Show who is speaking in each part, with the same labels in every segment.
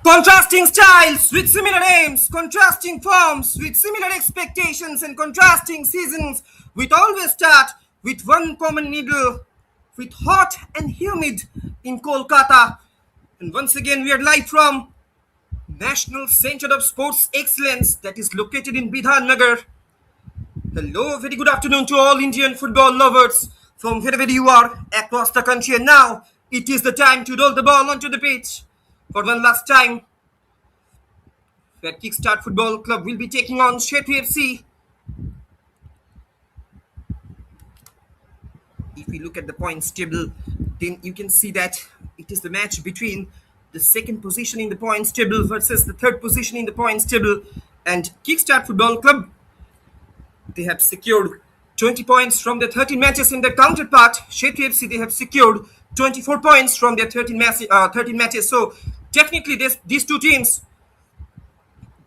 Speaker 1: Contrasting styles with similar aims, contrasting forms with similar expectations, and contrasting seasons with always start with one common needle, with hot and humid in Kolkata. And once again, we are live from National Center of Sports Excellence that is located in Bidhan Nagar. Hello, very good afternoon to all Indian football lovers from wherever you are across the country. And now it is the time to roll the ball onto the pitch for one last time, where Kickstart Football Club will be taking on Sethu FC. If we look at the points table, then you can see that it is the match between the second position in the points table versus the third position in the points table. And Kickstart Football Club, they have secured 20 points from their 13 matches in their counterpart. Sethu FC, they have secured 24 points from their 13 matches. So definitely these two teams,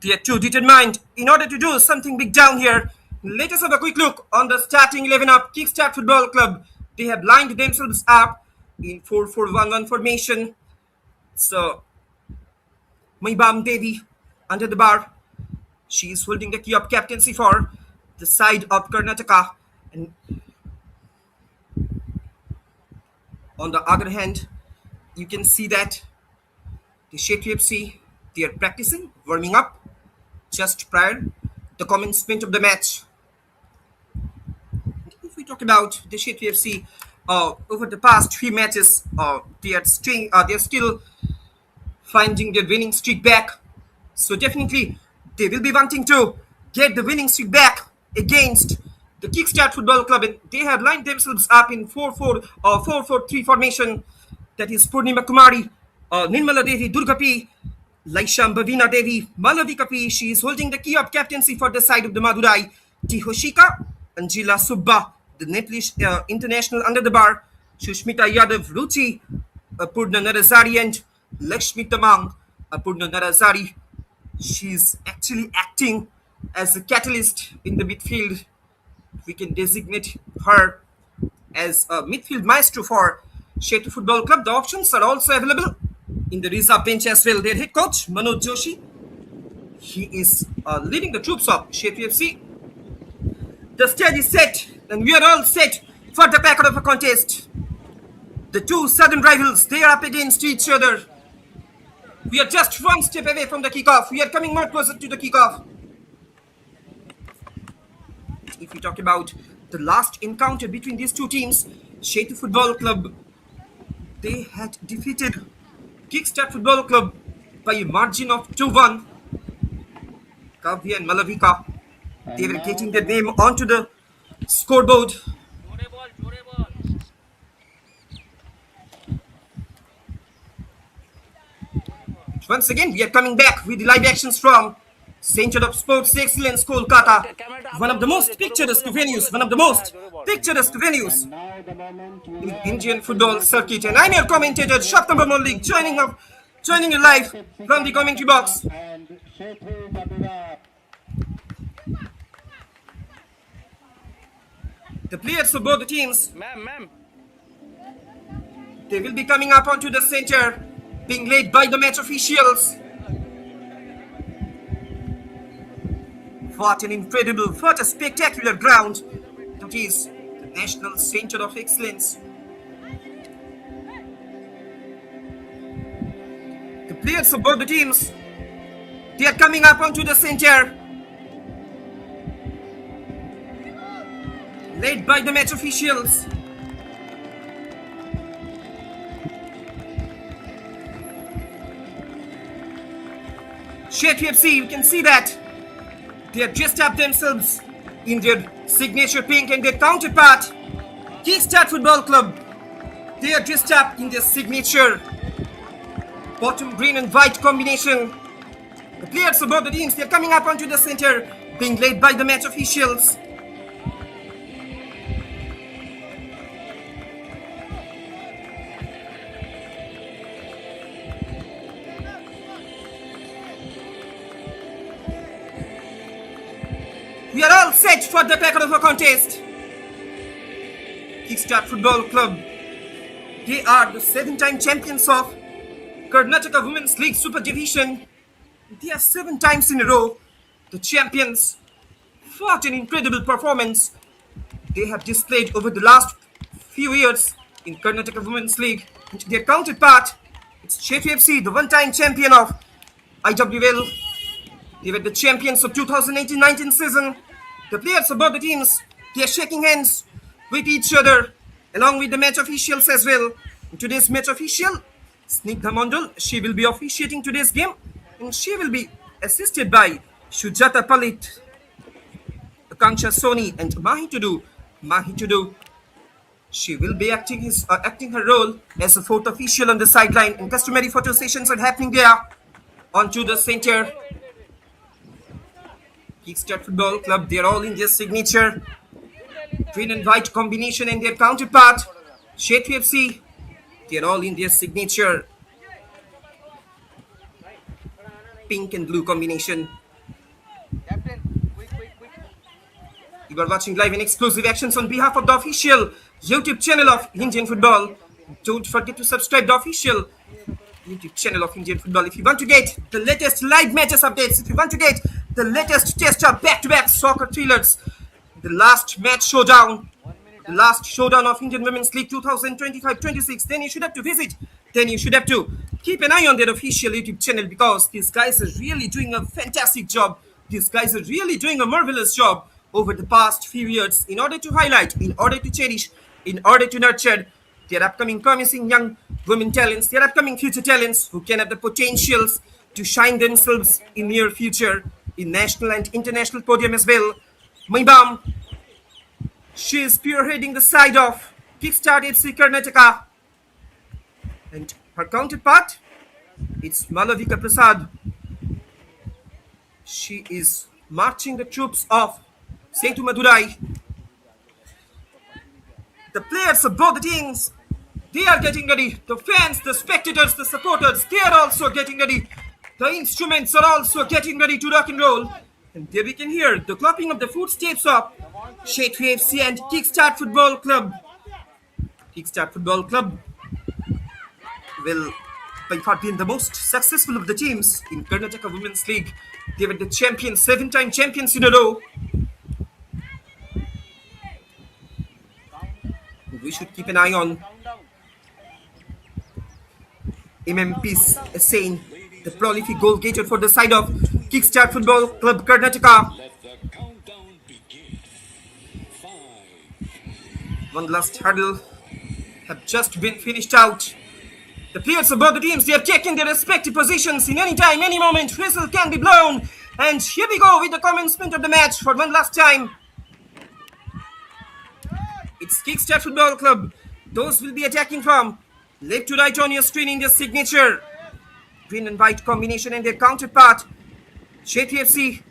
Speaker 1: they are too determined in order to do something big down here. Let us have a quick look on the starting 11 of Kickstart Football Club. They have lined themselves up in 4-4-1-1 formation. So, Maibam Devi under the bar. She is holding the key of captaincy for the side of Karnataka. And on the other hand, you can see that the Sethu FC, they are practicing, warming up just prior the commencement of the match. If we talk about the Sethu FC, over the past 3 matches, they are still finding their winning streak back. So definitely, they will be wanting to get the winning streak back against the Kickstart Football Club. And they have lined themselves up in 4-4-3 formation. That is Purnima Kumari, Nirmala Devi, Durga P, Laisham Bhavina Devi, Malavika P. She is holding the key of captaincy for the side of the Madurai. Tihoshika, Anjila Subba, the Nepalish international under the bar. Shushmita Yadav, Ruchi, Apurna Narazari, and Lakshmi Tamang, Apurna Narazari. She is actually acting as a catalyst in the midfield. We can designate her as a midfield maestro for Sethu Football Club. The options are also available in the reserve bench as well. Their head coach, Manoj Joshi, he is leading the troops of Sethu FC. The stage is set, and we are all set for the packet of a contest. The two southern rivals, they are up against each other. We are just one step away from the kickoff. We are coming more closer to the kickoff. If we talk about the last encounter between these two teams, Sethu Football Club, they had defeated Kickstart Football Club by a margin of 2-1. Kavya and Malavika, they were getting their name onto the scoreboard. Once again, we are coming back with the live actions from Center of Sports Excellence, Kolkata. One of the most picturesque venues in Indian football circuit. And I'm your commentator, Shaptambar Mollik, joining you live from the commentary box. The players of both the teams, they will be coming up onto the center, being led by the match officials. What an incredible, what a spectacular ground that is the National Center of Excellence. The players of both the teams, they are coming up onto the center, led by the match officials. Sethu FC, you can see that they have dressed up themselves in their signature pink, and their counterpart, Kickstart Football Club, they are dressed up in their signature bottom green and white combination. The players of both the teams, they are coming up onto the center, being led by the match officials. We are all set for the packet of a contest. Kickstart Football Club, they are the 7-time champions of Karnataka Women's League Super Division. They are 7 times in a row the champions. What an incredible performance they have displayed over the last few years in Karnataka Women's League. And their counterpart, it's Sethu FC, the one-time champion of IWL. They were the champions of 2018-19 season. The players of both the teams, they are shaking hands with each other, along with the match officials as well. In today's match official, Snigdha Mondal, she will be officiating today's game, and she will be assisted by Shujata Palit, Akanksha Soni, and Mahi Tudu. Mahi Tudu, she will be acting her role as a fourth official on the sideline, and customary photo sessions are happening there. Onto the center, Kickstart Football Club, they're all in their signature green and white combination, and their counterpart, Sethu FC, they're all in their signature pink and blue combination. You are watching live and exclusive actions on behalf of the official YouTube channel of Indian Football. Don't forget to subscribe to the official YouTube channel of Indian Football if you want to get the latest live matches updates, if you want to get the latest test of back-to-back soccer thrillers, the last match showdown, the last showdown of Indian Women's League 2025-26, then you should have to visit, then you should have to keep an eye on their official YouTube channel, because these guys are really doing a fantastic job. These guys are really doing a marvelous job over the past few years in order to highlight, in order to cherish, in order to nurture their upcoming promising young women talents, their upcoming future talents who can have the potentials to shine themselves in near future in national and international podium as well. Maibam, she is spearheading the side of Kickstart FC Karnataka, and her counterpart, it's Malavika Prasad. She is marching the troops of Sethu Madurai. The players of both the teams, they are getting ready. The fans, the spectators, the supporters, they are also getting ready. The instruments are also getting ready to rock and roll. And there we can hear the clapping of the footsteps of Sethu FC and Kickstart Football Club. Kickstart Football Club will by far been the most successful of the teams in Karnataka Women's League. They were the champions, 7-time champions in a row. We should keep an eye on MMP's Sain, the prolific goal getter for the side of Kickstart Football Club Karnataka. One last hurdle have just been finished out. The players of both the teams, they have taken their respective positions. In any time, any moment, whistle can be blown. And here we go with the commencement of the match for one last time. It's Kickstart Football Club. Those will be attacking from left to right on your screen in their signature green and white combination, and their counterpart, Sethu FC,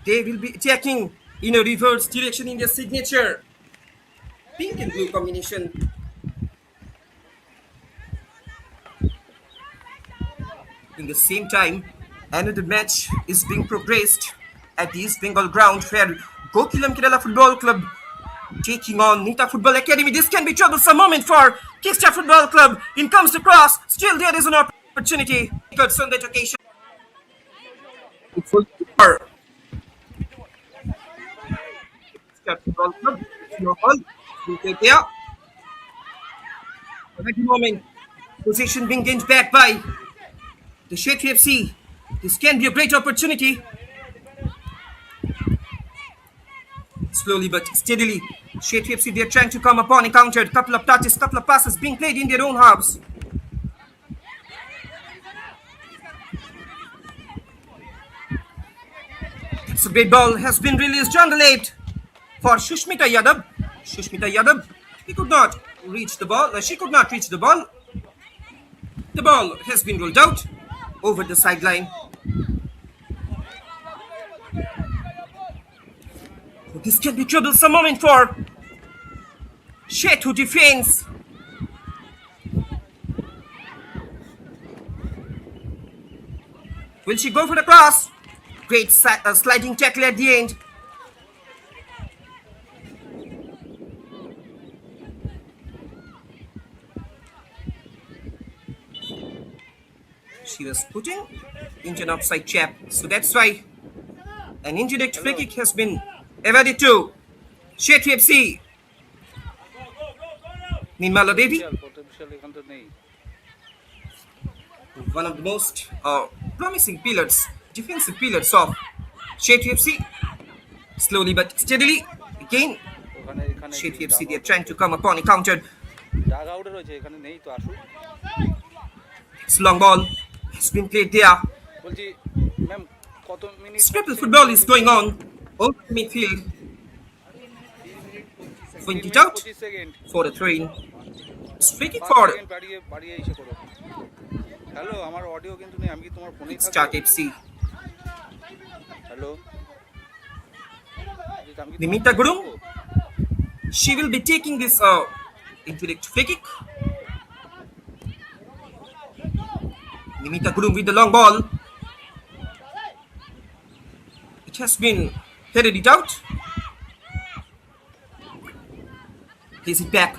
Speaker 1: they will be attacking in a reverse direction in their signature pink and blue combination. In the same time, another match is being progressed at the East Bengal ground, where Gokulam Kerala Football Club taking on Nita Football Academy. This can be troublesome moment for Kickstart Football Club. In comes the cross. Still there is an opportunity. Because on that occasion, it's for Kickstart Football Club. No ball. We take care. At the moment, possession being gained back by the Sethu FC. This can be a great opportunity. Slowly but steadily, Sethu FC, they are trying to come upon a counter. Couple of touches, couple of passes being played in their own halves. It's a great ball has been released on the left for Shushmita Yadav. Shushmita Yadav, he could not reach the ball. She could not reach the ball. The ball has been rolled out over the sideline. This can be troublesome moment for Sethu defense. Will she go for the cross? Great sliding tackle at the end. She was putting into an offside trap. So that's why an indirect free kick has been evaded to Sethu FC. Meanwhile, Devi, one of the most promising pillars, defensive pillars of Sethu FC. Slowly but steadily, again, Sethu FC, they are trying to come upon a counter. It's long ball. It's been played there. Scrabble football is going on. Over the midfield. Point it out for the throw-in. Free kick for Kickstart FC. Nimita Gurung. She will be taking this indirect free kick. Nimita Gurung with the long ball. It has been headed it out. Plays it back.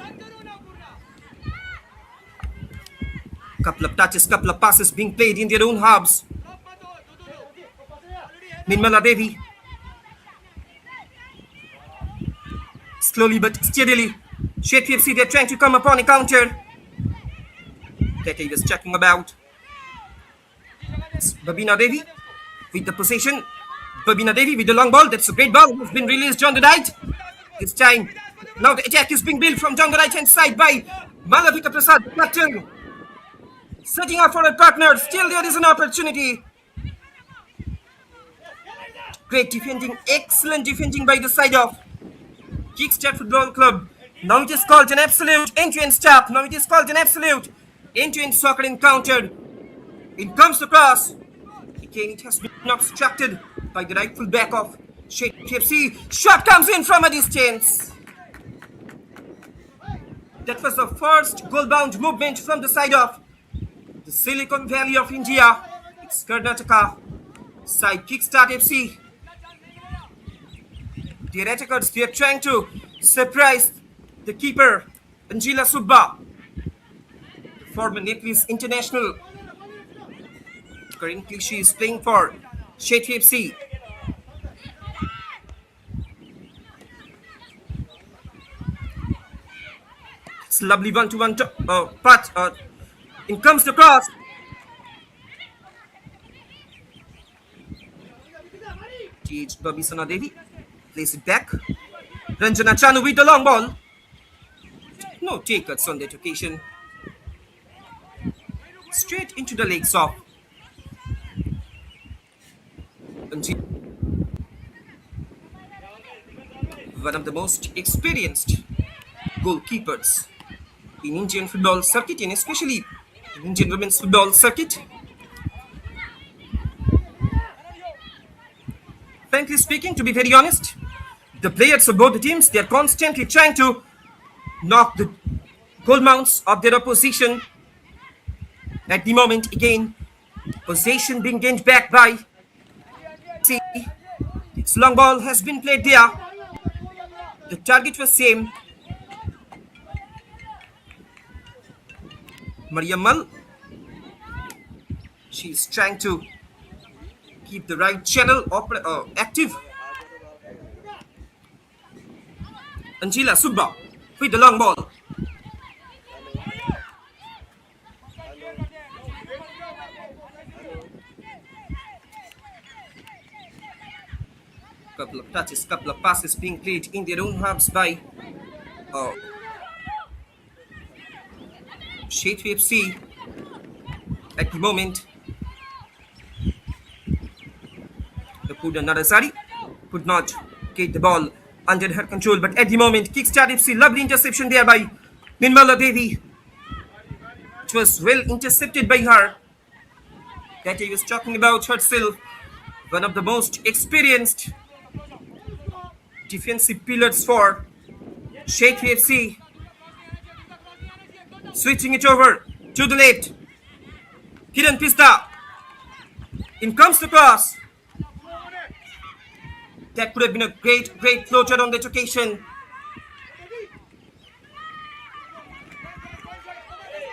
Speaker 1: Couple of touches, couple of passes being played in their own halves. Nirmala Devi. Slowly but steadily, Sethu FC, they're trying to come upon a counter that he was checking about. It's Babina Devi with the possession. Babina Devi with the long ball. That's a great ball. It's been released on the right. This time, now the attack is being built from down the right hand side by Malavika Prasad, the captain. Setting up for a partner. Still there is an opportunity. Great defending. Excellent defending by the side of Kickstart Football Club. Now it is called an absolute end-to-end stop. Now it is called an absolute end-to-end soccer encounter. It comes across. Again, it has been obstructed by the right full back of Sethu FC. Shot comes in from a distance. That was the first goal-bound movement from the side of the Silicon Valley of India. It's Karnataka side Kickstart FC. The attackers, they are trying to surprise the keeper, Angela Subba, the former Nepalese international. Currently, she is playing for Sethu FC. It's a lovely one-to-one pass. In comes the cross. Teach Babisana Devi. Place it back. Ranjana Chanu with the long ball. No take cuts on that occasion. Straight into the legs of one of the most experienced goalkeepers in Indian football circuit, and especially in Indian women's football circuit. Frankly speaking, to be very honest, the players of both the teams, they are constantly trying to knock the goal mounts of their opposition. At the moment, again, possession being gained back by C. Its long ball has been played there. The target was same. Mariammal. She's trying to keep the right channel active. Angela Subba with the long ball. Couple of touches, couple of passes being played in their own halves by Sethu FC at the moment. The Puda Narasari could not get the ball under her control, but at the moment, Kickstart FC, lovely interception there by Nirmala Devi. It was well intercepted by her. That he was talking about herself, one of the most experienced defensive pillars for Sethu FC. Switching it over to the left. Kiran Pista. In comes the cross. That could have been a great floater on that occasion.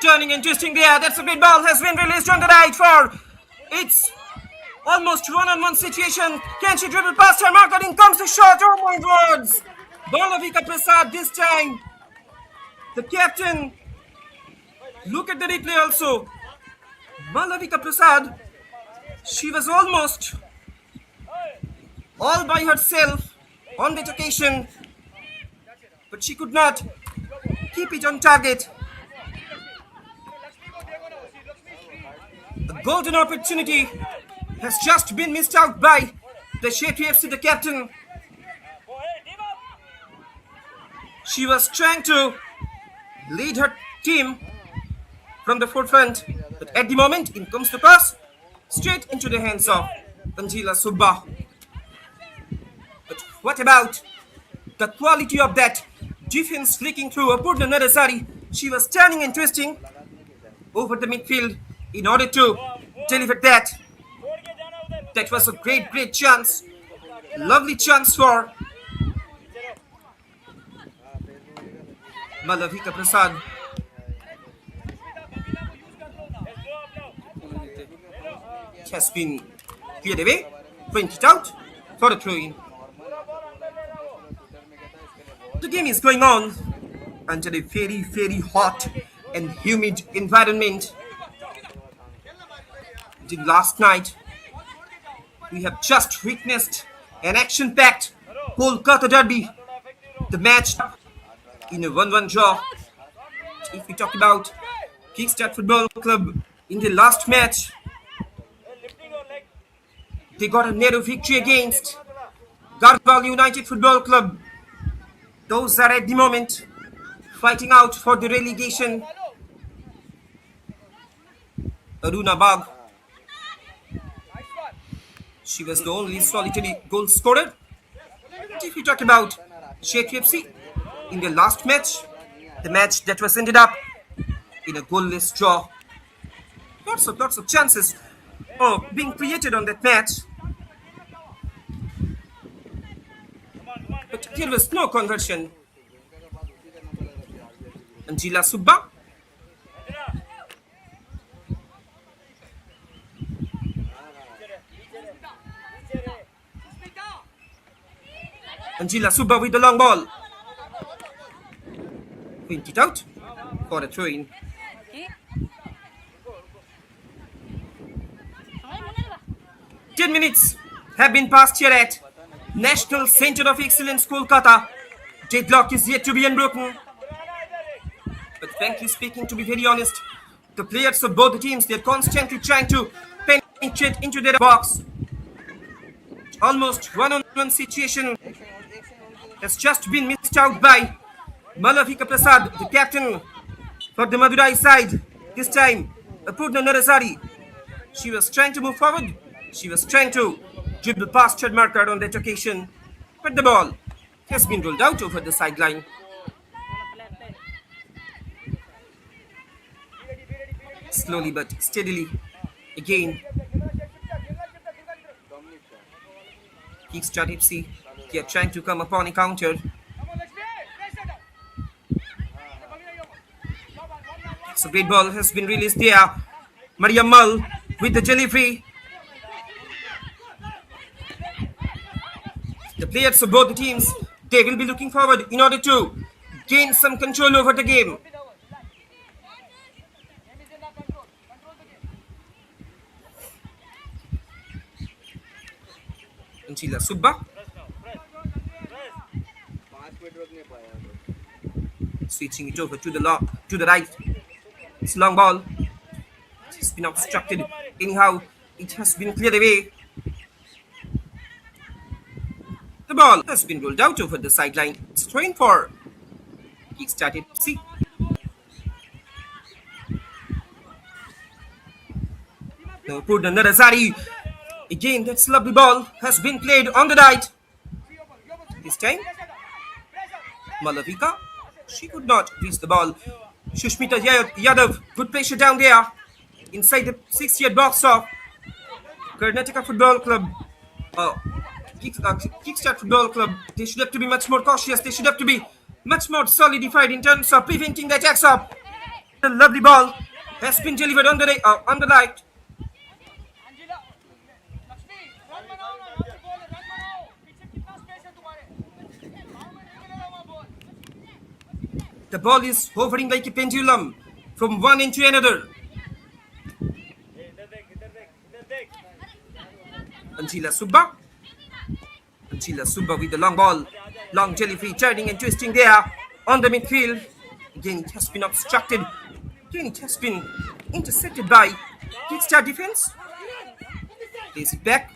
Speaker 1: Turning and twisting there. That's a great ball. Has been released on the right for. It's almost one-on-one situation. Can she dribble past her marker? In comes the shot. Oh my words. Balavika Prasad this time. The captain. Look at the replay also. Malavika Prasad. She was almost all by herself on that occasion. But she could not keep it on target. A golden opportunity has just been missed out by the Sethu FC, the captain. She was trying to lead her team from the forefront, but at the moment, in comes the pass straight into the hands of Anjila Subba. But what about the quality of that defense flicking through Apurna Narasari? She was turning and twisting over the midfield in order to deliver that. That was a great chance. Lovely chance for Malavika Prasad. It has been cleared away, pointed out for a throw-in. The game is going on under a very hot and humid environment. Last night, we have just witnessed an action-packed Kolkata derby. The match in a 1-1 draw. If we talk about Kickstart Football Club in the last match, they got a narrow victory against Garhwal United Football Club. Those are at the moment fighting out for the relegation. Aruna Bagh. She was the only solitary goal scorer. But if we talk about Sethu FC in the last match, the match that was ended up in a goalless draw. Lots of chances being created on that match. But there was no conversion. Anjila Subba. Anjila Subba with the long ball. Point it out for a throw-in. Ten minutes have been passed here at National Centre of Excellence, Kolkata. Deadlock is yet to be unbroken. But frankly speaking, to be very honest, the players of both the teams, they're constantly trying to penetrate into their box. Almost one-on-one situation has just been missed out by Malavika Prasad, the captain for the Madurai side. This time, Apurna Narasari. She was trying to move forward. She was trying to dribble past her marker on that occasion. But the ball has been rolled out over the sideline. Slowly but steadily, again, Kickstart FC, they are trying to come upon a counter. So great ball has been released there. Maria Mull with the delivery. The players of both the teams, they will be looking forward in order to gain some control over the game. Anjila Subba. Switching it over to the right. It's a long ball. It's been obstructed. Anyhow, it has been cleared away. The ball has been rolled out over the sideline. It's thrown for Kickstart FC. Now Purna Narasari. Again, that lovely ball has been played on the right. This time, Malavika, she could not reach the ball. Shushmita Yadav, good pressure down there inside the 6-yard box of Karnataka Football Club. Kickstart Football Club, they should have to be much more cautious. They should have to be much more solidified in terms of preventing the attacks of The lovely ball has been delivered on the light. The ball is hovering like a pendulum from one end to another. Anjila Subba. Anjila Subba with the long ball. Long delivery, turning and twisting there on the midfield. Again, it has been obstructed. Again, it has been intercepted by Kickstart defense. Plays it back.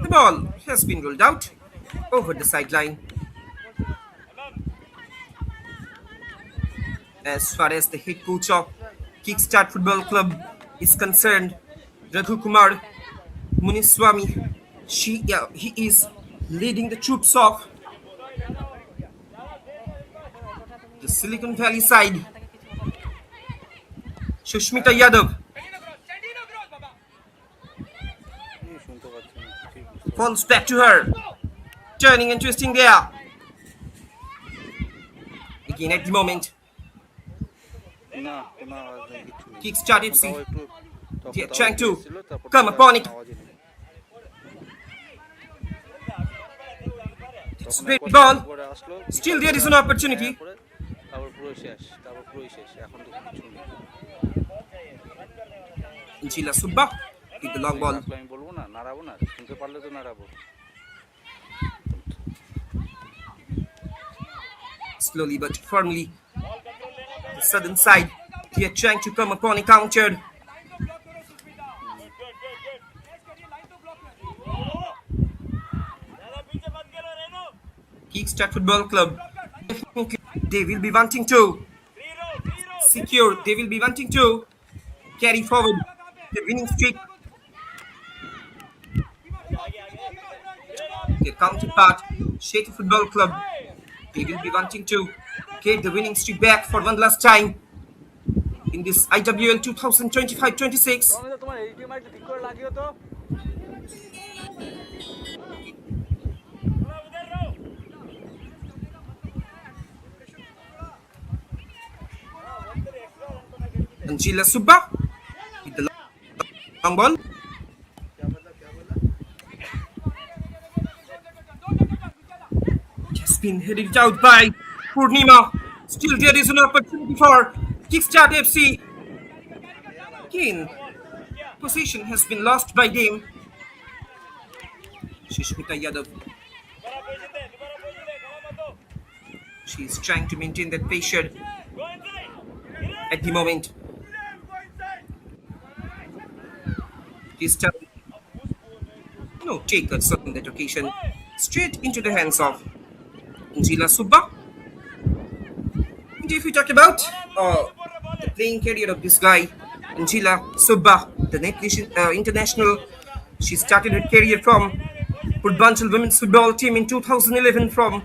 Speaker 1: The ball has been rolled out over the sideline. As far as the head coach of Kickstart Football Club is concerned, Raghu Kumar Muniswamy, he is leading the troops of the Silicon Valley side. Sushmita Yadav falls back to her, turning and twisting there. Again at the moment, Kickstart FC, they are trying to come upon it. It's a great ball. Still there is an opportunity. Anjila Subba with the long ball. Slowly but firmly, the southern side, they are trying to come upon a counter. Kickstart Football Club, they will be wanting to secure, they will be wanting to carry forward the winning streak. Their counterpart, Sethu Football Club, they will be wanting to get the winning streak back for one last time in this IWL 2025-26. Anjila Subba with the long ball. It has been headed out by Purnima. Still there is an opportunity for Kickstart FC. Again, position has been lost by them. Sushmita Yadav. She is trying to maintain that pressure at the moment. This time, no takers on that occasion. Straight into the hands of Anjila Subba. And if we talk about the playing career of this guy, Anjila Subba, the international, she started her career from Purbanchal women's football team in 2011 from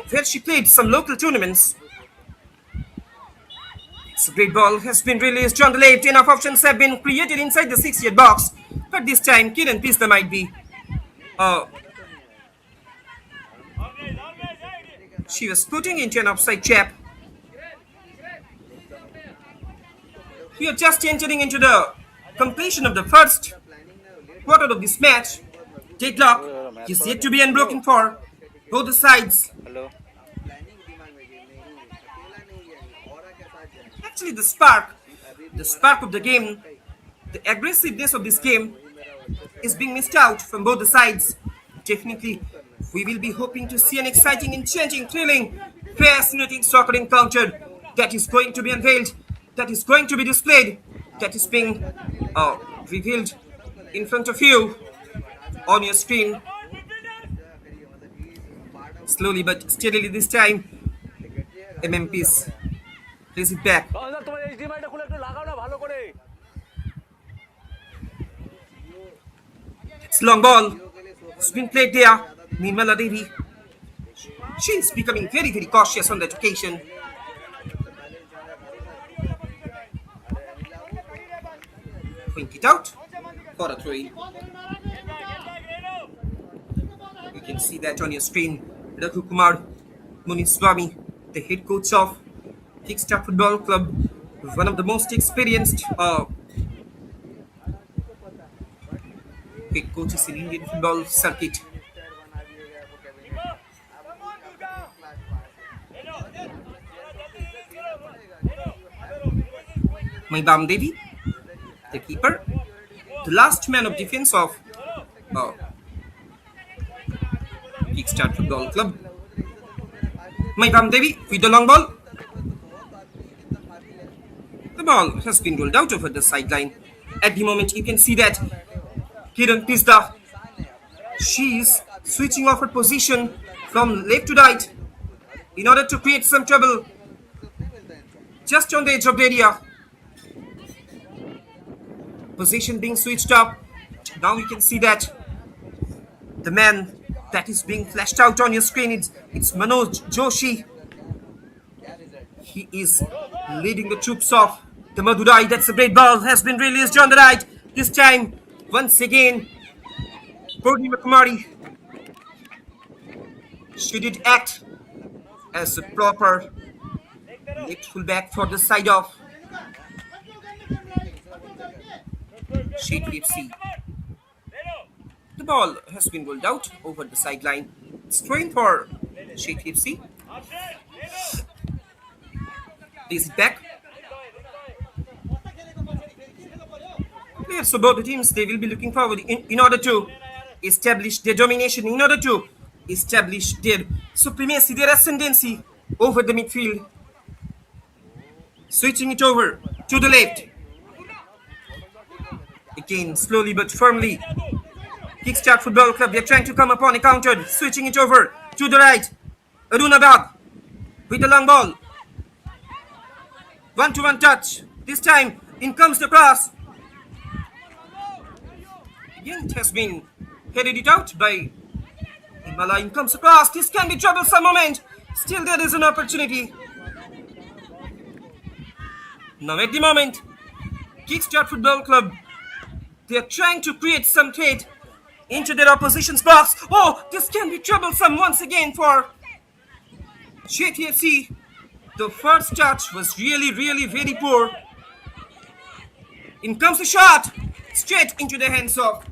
Speaker 1: where she played some local tournaments. It's a great ball has been released on the left. Enough options have been created inside the 6-yard box. But this time, Kiran Pista might be. She was putting into an offside trap. We are just entering into the completion of the first quarter of this match. Deadlock is yet to be unbroken for both the sides. Actually, the spark of the game, the aggressiveness of this game is being missed out from both the sides. Definitely, we will be hoping to see an exciting, enchanting, thrilling, fascinating soccer encounter that is going to be unveiled, that is going to be displayed, that is being revealed in front of you on your screen. Slowly but steadily this time, MMPs plays it back. It's long ball. It's been played there. Nirmala Devi. She's becoming very, very cautious on that occasion. Point it out for a throw-in. You can see that on your screen. Raghu Kumar Muniswamy, the head coach of Kickstart Football Club, one of the most experienced head coaches in Indian football circuit. Maidam Devi, the keeper, the last man of defense of uh, Kickstart Football Club. Maidam Devi with the long ball. The ball has been rolled out over the sideline. At the moment, you can see that Kiran Pizda, she is switching off her position from left to right in order to create some trouble just on the edge of the area. Position being switched up. Now you can see that the man that is being flashed out on your screen, it's Manoj Joshi. He is leading the troops of the Madurai. That's a great ball. Has been released on the right. This time, once again, Purnima Kumari. She did act as a proper left fullback for the side of Sethu FC. The ball has been rolled out over the sideline. It's thrown for Sethu FC. This is back. Players of both the teams, they will be looking forward in order to establish their domination, in order to establish their supremacy, their ascendancy over the midfield. Switching it over to the left. Again, slowly but firmly. Kickstart Football Club, they're trying to come upon a counter. Switching it over to the right. Aruna Bag with the long ball. One-to-one touch. This time, in comes the cross. Again, it has been headed it out by Himala. In comes the cross. This can be troublesome moment. Still, there is an opportunity. Now, at the moment, Kickstart Football Club, they are trying to create some threat into their opposition's box. Oh, this can be troublesome once again for Sethu FC. The first touch was really very poor. In comes the shot, straight into the hands of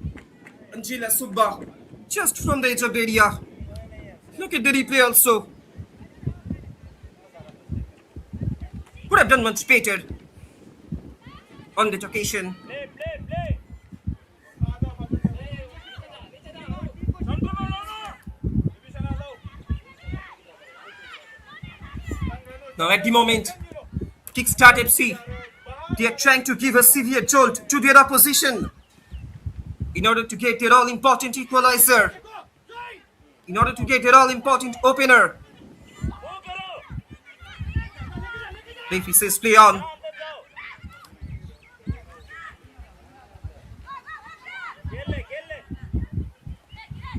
Speaker 1: Angela Subba, just from the edge of the area. Look at the replay also. Could have done much better on that occasion. Now at the moment, Kickstart FC, they are trying to give a severe jolt to their opposition in order to get their all-important equalizer, in order to get their all-important opener. Referee says play on.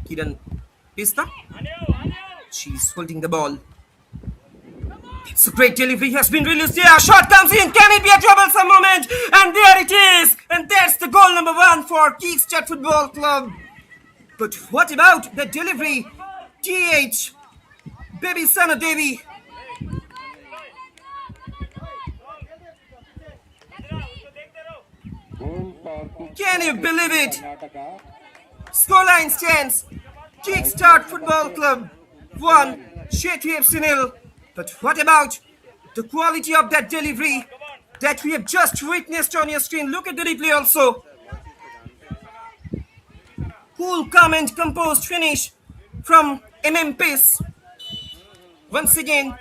Speaker 1: Kiran Pista, she's holding the ball. It's a great delivery, has been released here. Shot comes in. Can it be a troublesome moment? And there it is. And that's the goal number 1 for Kickstart Football Club. But what about the delivery? TH, Baby Sana Devi. Can you believe it? Scoreline stands. Kickstart Football Club 1, Sethu FC 0. But what about the quality of that delivery that we have just witnessed on your screen? Look at the replay also. Cool, calm and composed finish from Pace. Once again,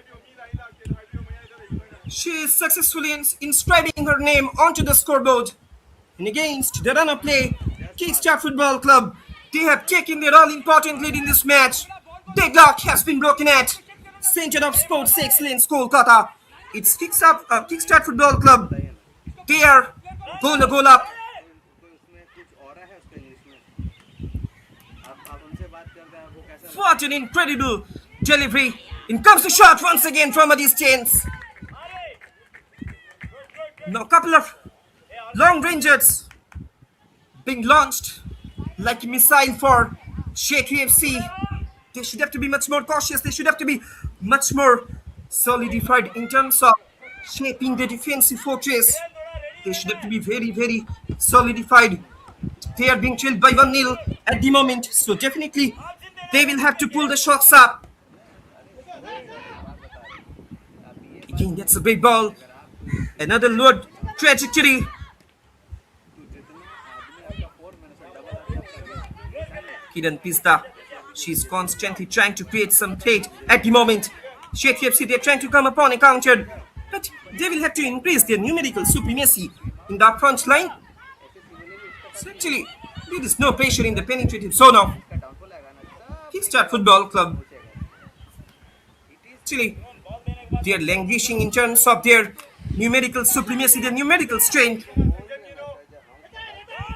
Speaker 1: she is successfully inscribing her name onto the scoreboard. And against the run of play, Kickstart Football Club, they have taken their all-important lead in this match. Deadlock has been broken at Center of Sports Excellence, Kolkata. It's Kickstart Football Club. They are goal up. What an incredible delivery. In comes the shot once again from a distance. Now a couple of long ranges being launched like a missile for Sethu FC. They should have to be much more cautious. They should have to be much more solidified in terms of shaping the defensive fortress. They should have to be very, very solidified. They are being trailed by 1-0 at the moment, so definitely they will have to pull the shots up. Again, that's a great ball. Another low trajectory. Hidden Pista. She's constantly trying to create some threat at the moment. Sethu FC, they're trying to come upon a counter, but they will have to increase their numerical supremacy in the front line. So actually, there is no pressure in the penetrative zone of Kickstart Football Club. Actually, they are languishing in terms of their numerical supremacy, their numerical strength.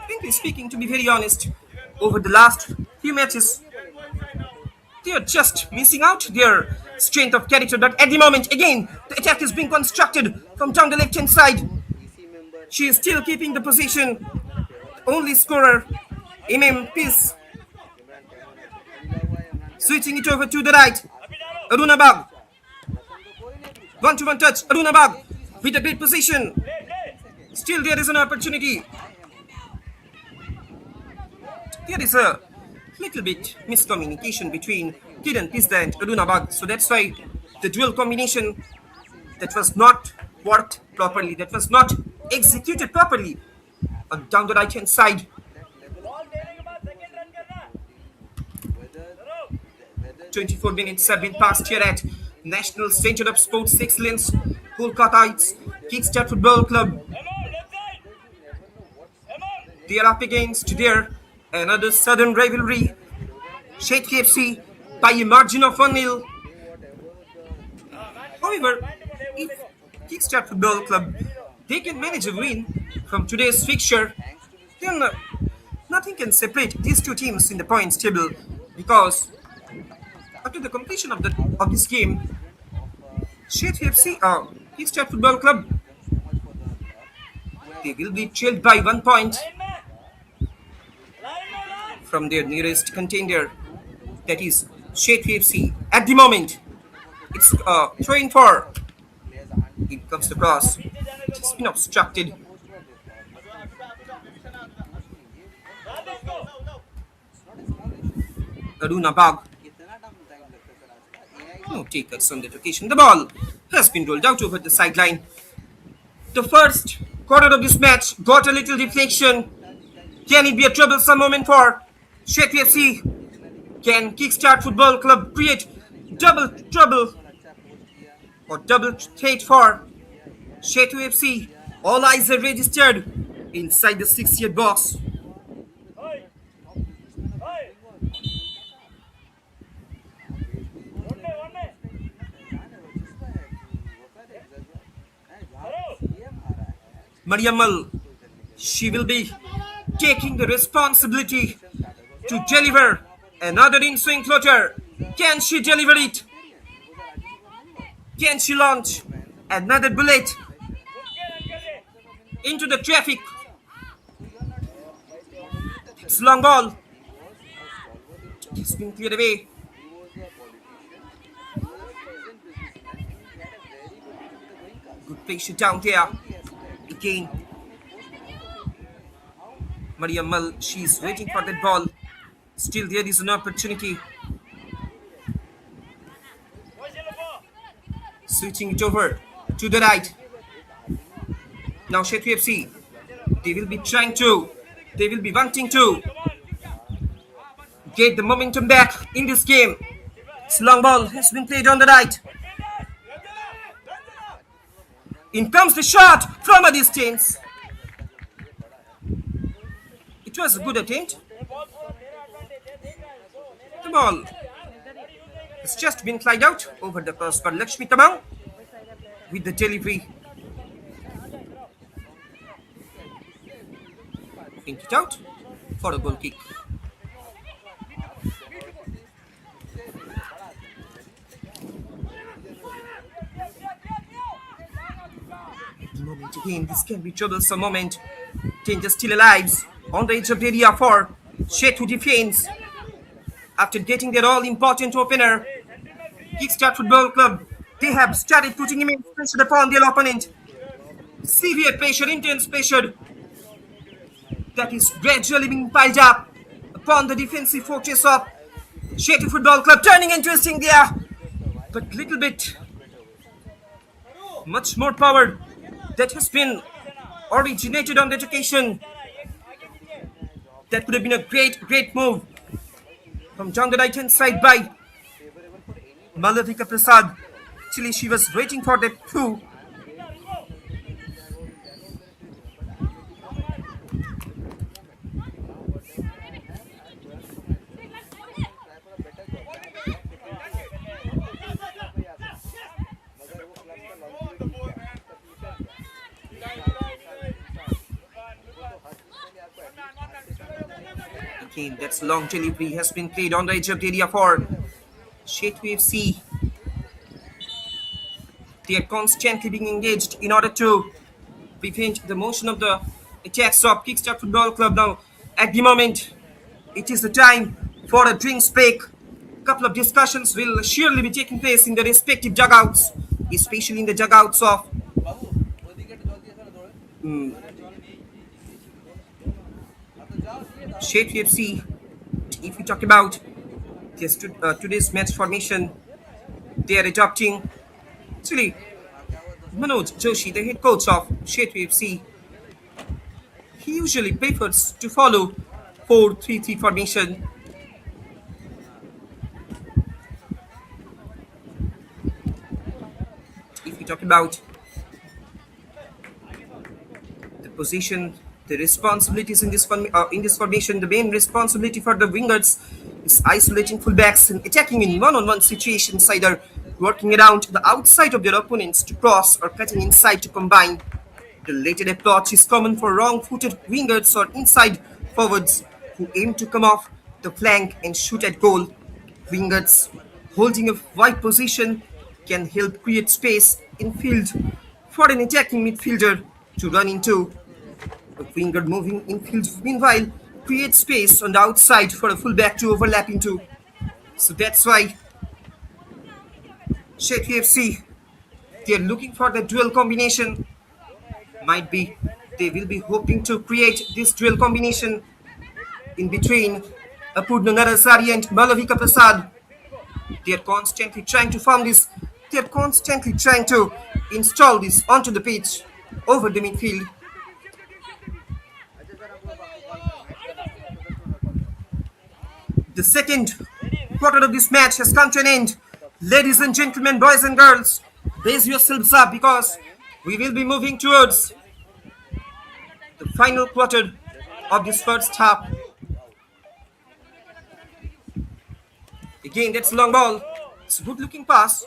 Speaker 1: Frankly speaking, to be very honest, over the last few matches, they are just missing out their strength of character. But at the moment, again, the attack is being constructed from down the left-hand side. She is still keeping the position. The only scorer, Peace. Switching it over to the right. Aruna Bag. 1-to-1 touch. Aruna Bag with a great position. Still there is an opportunity. There is a little bit miscommunication between Kiran Pista and Aruna Bag. So that's why the dual combination that was not worked properly, that was not executed properly down the right hand side. 24 minutes have been passed here at National Center of Sports Excellence, Kolkata. It's Kickstart Football Club. They are up against their another southern rivalry, Sethu FC, by a margin of 1-0. However, if Kickstart Football Club, they can manage a win from today's fixture, then nothing can separate these two teams in the points table, because after the completion of this game, Sethu FC, Kickstart Football Club, they will be trailed by 1 point from their nearest contender, that is Sethu FC. At the moment, it's throwing for. It comes across. It's been obstructed. Aruna Bag. No takers on that occasion. The ball has been rolled out over the sideline. The first quarter of this match got a little deflection. Can it be a troublesome moment for Sethu FC? Can Kickstart Football Club create double trouble or double threat for Sethu FC? All eyes are registered inside the 6-yard box. Mariamal, she will be taking the responsibility to deliver another in-swing floater. Can she deliver it? Can she launch another bullet into the traffic? It's long ball. It's been cleared away. Good pressure down there. Again, Mariam Mal, she's waiting for that ball. Still there is an opportunity. Switching it over to the right. Now Sethu FC, they will be wanting to get the momentum back in this game. This long ball has been played on the right. In comes the shot from a distance. It was a good attempt. The ball has just been flied out over the crossbar. Lakshmi Tamang with the delivery. Think it out for a goal kick. Moment again, this can be troublesome moment. Danger still alive on the edge of the area for Sethu defense. After getting their all-important opener, Kickstart Football Club, they have started putting immense pressure upon their opponent. Severe pressure, intense pressure that is gradually being piled up upon the defensive fortress of Sethu Football Club, turning and twisting there. But little bit, much more power that has been originated on that occasion. That could have been a great move from down the right hand side by Malavika Prasad. Actually, she was waiting for that through. Again, that's long delivery has been played on the edge of the area for Sethu FC. They are constantly being engaged in order to prevent the motion of the attacks of Kickstart Football Club. Now, at the moment, it is the time for a drinks break. A couple of discussions will surely be taking place in the respective dugouts, especially in the dugouts of Sethu FC. If we talk about today's match formation, they are adopting. Actually, Manoj Joshi, the head coach of Sethu FC, he usually prefers to follow 4-3-3 formation. If we talk about the position, the responsibilities in this formation, the main responsibility for the wingers is isolating fullbacks and attacking in one-on-one situations, either working around the outside of their opponents to cross or cutting inside to combine. The latter approach is common for wrong-footed wingers or inside forwards who aim to come off the flank and shoot at goal. Wingers holding a wide position can help create space in field for an attacking midfielder to run into. A winger moving infield, meanwhile, creates space on the outside for a fullback to overlap into. So that's why Sethu FC, they are looking for the dual combination. Might be they will be hoping to create this dual combination in between Apurna Narasari and Malavika Prasad. They are constantly trying to form this. They are constantly trying to install this onto the pitch over the midfield. The second quarter of this match has come to an end. Ladies and gentlemen, boys and girls, raise yourselves up because we will be moving towards the final quarter of this first half. Again, that's a long ball. It's a good looking pass.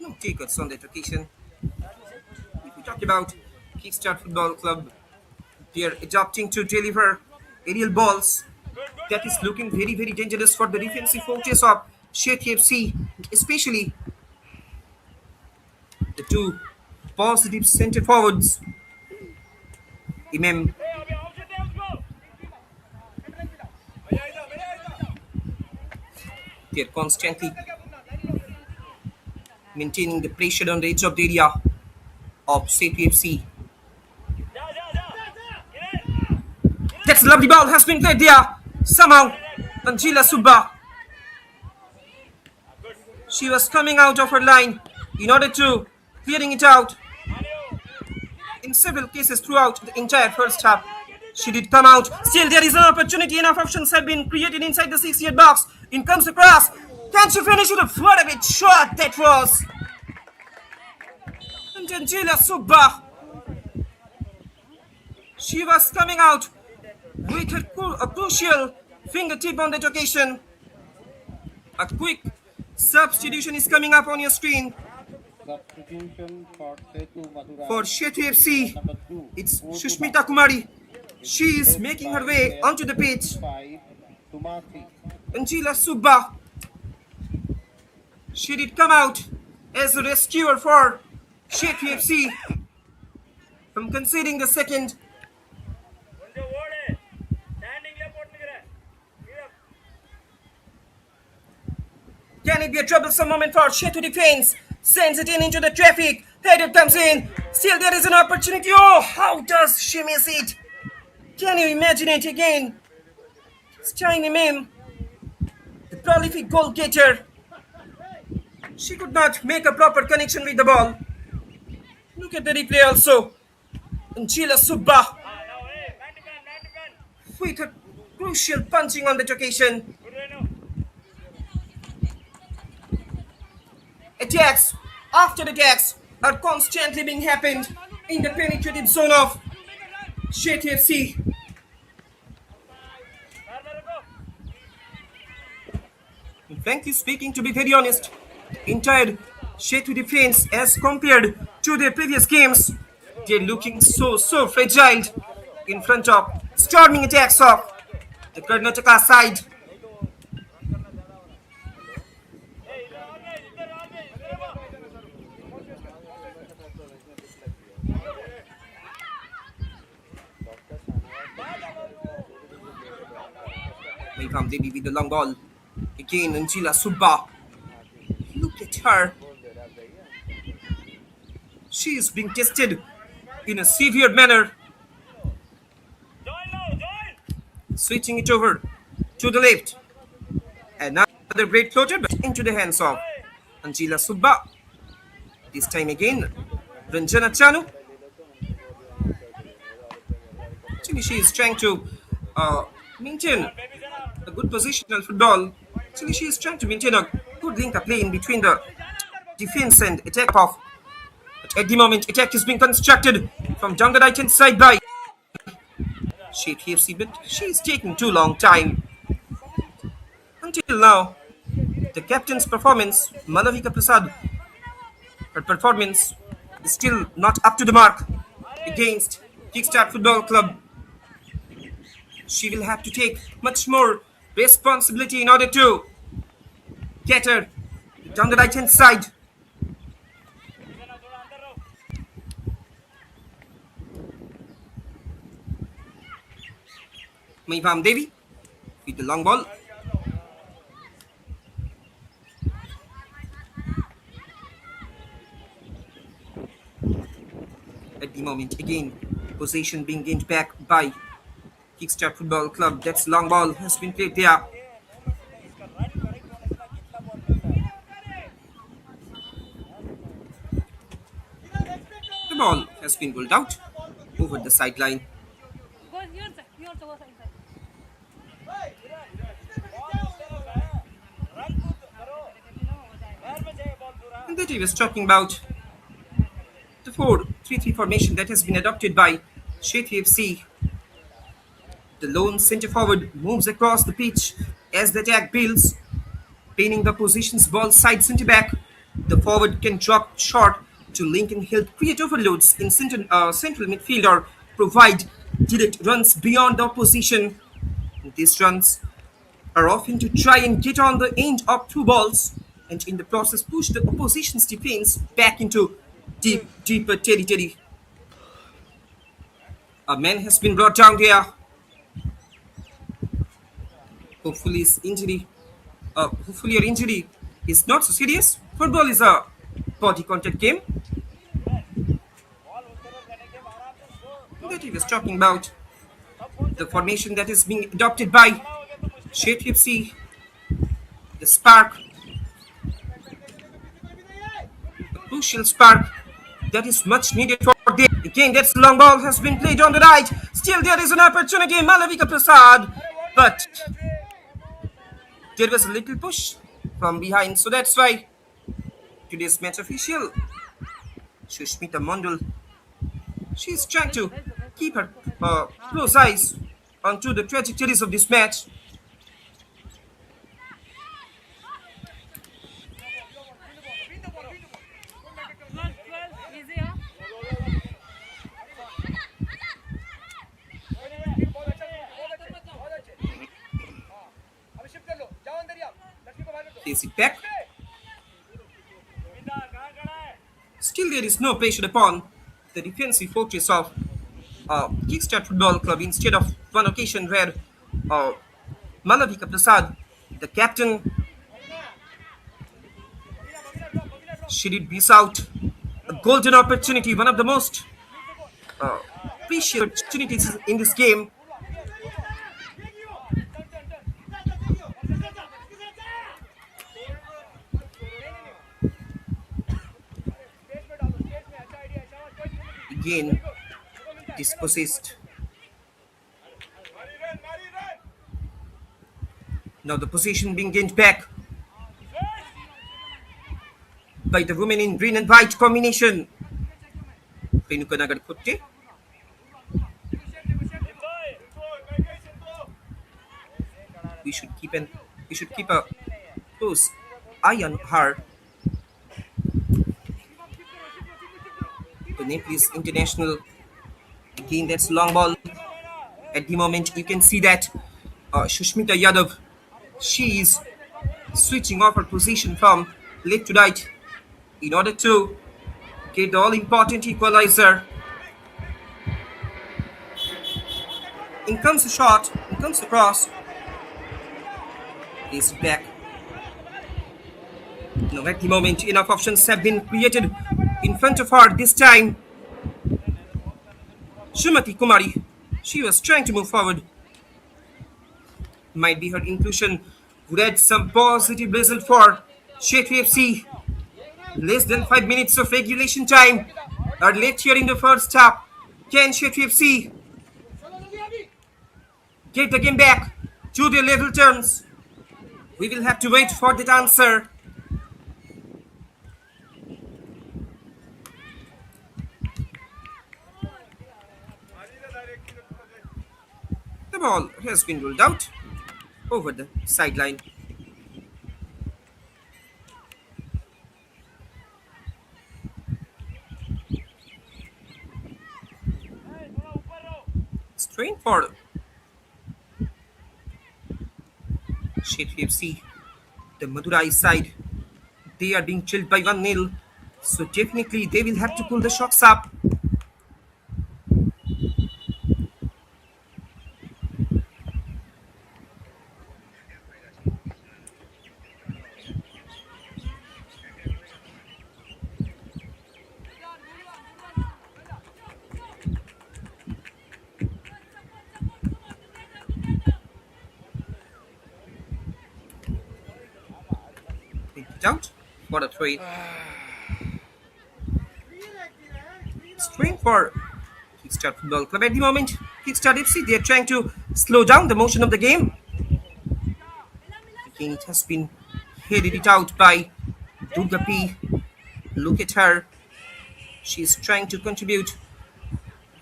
Speaker 1: No takers on that occasion. If we talk about Kickstart Football Club, they are adopting to deliver aerial balls. That is looking very dangerous for the defensive fortress of Sethu FC, especially the two positive centre forwards. Imam, they are constantly maintaining the pressure on the edge of the area of Sethu FC. That's a lovely ball has been played there. Somehow, Angela Subba, she was coming out of her line in order to clearing it out. In several cases throughout the entire first half, she did come out. Still, there is an opportunity. Enough options have been created inside the 6-yard box. In comes the cross. Can she finish with a what a bit shot that was? And Angela Subba, she was coming out with a crucial fingertip on that occasion. A quick substitution is coming up on your screen.
Speaker 2: Substitution for Sethu Madurai.
Speaker 1: For Sethu FC,
Speaker 2: Number 2.
Speaker 1: it's Shushmita Kumari. She is making her way onto the pitch.
Speaker 2: 5. Tumasi.
Speaker 1: Angela Subba, she did come out as a rescuer for Sethu FC from conceding the second. Can it be a troublesome moment for Sethu defense? Sends it in into the traffic. Header comes in. Still there is an opportunity. Oh, how does she miss it? Can you imagine it again? It's tiny Mim, the prolific goal getter. She could not make a proper connection with the ball. Look at the replay also. Angela Subba with a crucial punching on that occasion. Attacks after attacks are constantly being happened in the penetrative zone of Shet FC. Frankly speaking, to be very honest, entire Shetu defense as compared to their previous games, they're looking so fragile in front of storming attacks of the Karnataka side. Mayvam Devi with the long ball. Again, Angela Subba. Look at her. She is being tested in a severe manner. Switching it over to the left. Another great floater, but into the hands of Angela Subba. This time again, Ranjana Chanu. Actually, she is trying to maintain a good positional football. Actually, she is trying to maintain a good link of play in between the defense and attack of. But at the moment, attack is being constructed from down the right hand side by Sheikh TFC, but she is taking too long time. Until now, the captain's performance, Malavika Prasad, her performance is still not up to the mark against Kickstart Football Club. She will have to take much more responsibility in order to get her down the right hand side. Mayvam Devi with the long ball. At the moment, again, possession being gained back by Kickstart Football Club. That's long ball has been played there. The ball has been rolled out over the sideline. And that he was talking about the 4-3-3 formation that has been adopted by Shethi FC. The lone centre forward moves across the pitch as the attack builds, pinning the position's ball side centre back. The forward can drop short to link and help create overloads in central midfield or provide direct runs beyond the opposition. These runs are often to try and get on the end of two balls and in the process push the opposition's defense back into deeper territory. A man has been brought down there. Hopefully your injury is not so serious. Football is a body contact game. That he was talking about the formation that is being adopted by Shet FC. The spark, a crucial spark that is much needed for them. Again, that long ball has been played on the right. Still, there is an opportunity, Malavika Prasad, but there was a little push from behind, so that's why today's match official, Shushmita Mondal, she's trying to keep her close eyes onto the trajectories of this match. Plays it back. Still, there is no pressure upon the defensive fortress of Kickstart Football Club instead of one occasion where Malavika Prasad, the captain, She did miss out a golden opportunity, one of the most uh, precious opportunities in this game. Again, dispossessed. Now the position being gained back by the women in green and white combination. Renuka Nagarkutte. We should keep an we should keep a close eye on her. The Nepalese international again. That's long ball. At the moment, you can see that Shushmita Yadav, she is switching off her position from left to right in order to get the all-important equalizer. In comes the shot, in comes the cross. Is back. Now at the moment, enough options have been created in front of her this time. Shumati Kumari, she was trying to move forward. Might be her inclusion would add some positive result for Sethu FC. Less than 5 minutes of regulation time are left here in the first half. Can Sethu FC get the game back to their level terms? We will have to wait for that answer. The ball has been ruled out over the sideline. Strain for Sethu FC. The Madurai side, they are being chilled by 1-0. So definitely they will have to pull the shocks up. Take it out for a throw. Strain for Kickstart Football Club at the moment. Kickstart FC, they are trying to slow down the motion of the game. Again, it has been headed it out by Durga P. Look at her. She is trying to contribute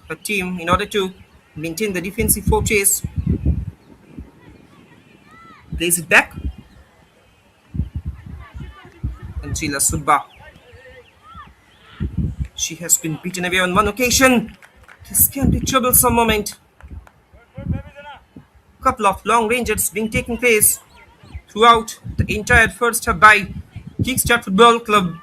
Speaker 1: her team in order to maintain the defensive fortress. Plays it back. Angela Subba. She has been beaten away on one occasion. This can be a troublesome moment. Couple of long ranges being taken place throughout the entire first half by Kickstart Football Club.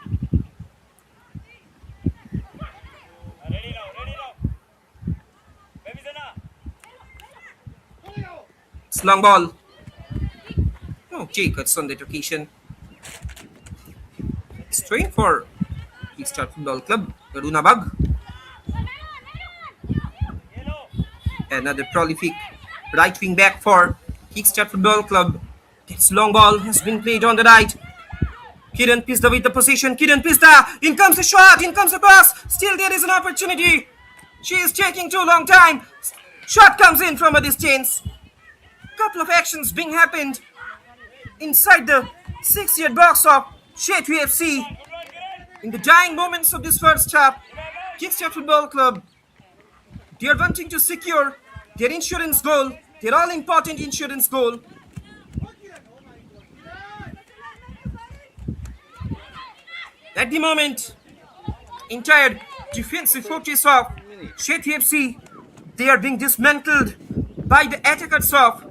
Speaker 1: It's long ball. Okay, cuts on that occasion. Strain for Kickstart Football Club. Karuna Bag. Another prolific right wing back for Kickstart Football Club. This long ball has been played on the right. Kiran Pista with the position. Kiran Pista. In comes the shot. In comes the cross. Still there is an opportunity. She is taking too long time. Shot comes in from a distance. Couple of actions being happened inside the 6-yard box of Sethu FC. In the dying moments of this first half, Kickstart Football Club, they are wanting to secure their insurance goal, their all-important insurance goal. At the moment, entire defensive fortress of Sethu FC, they are being dismantled by the attackers of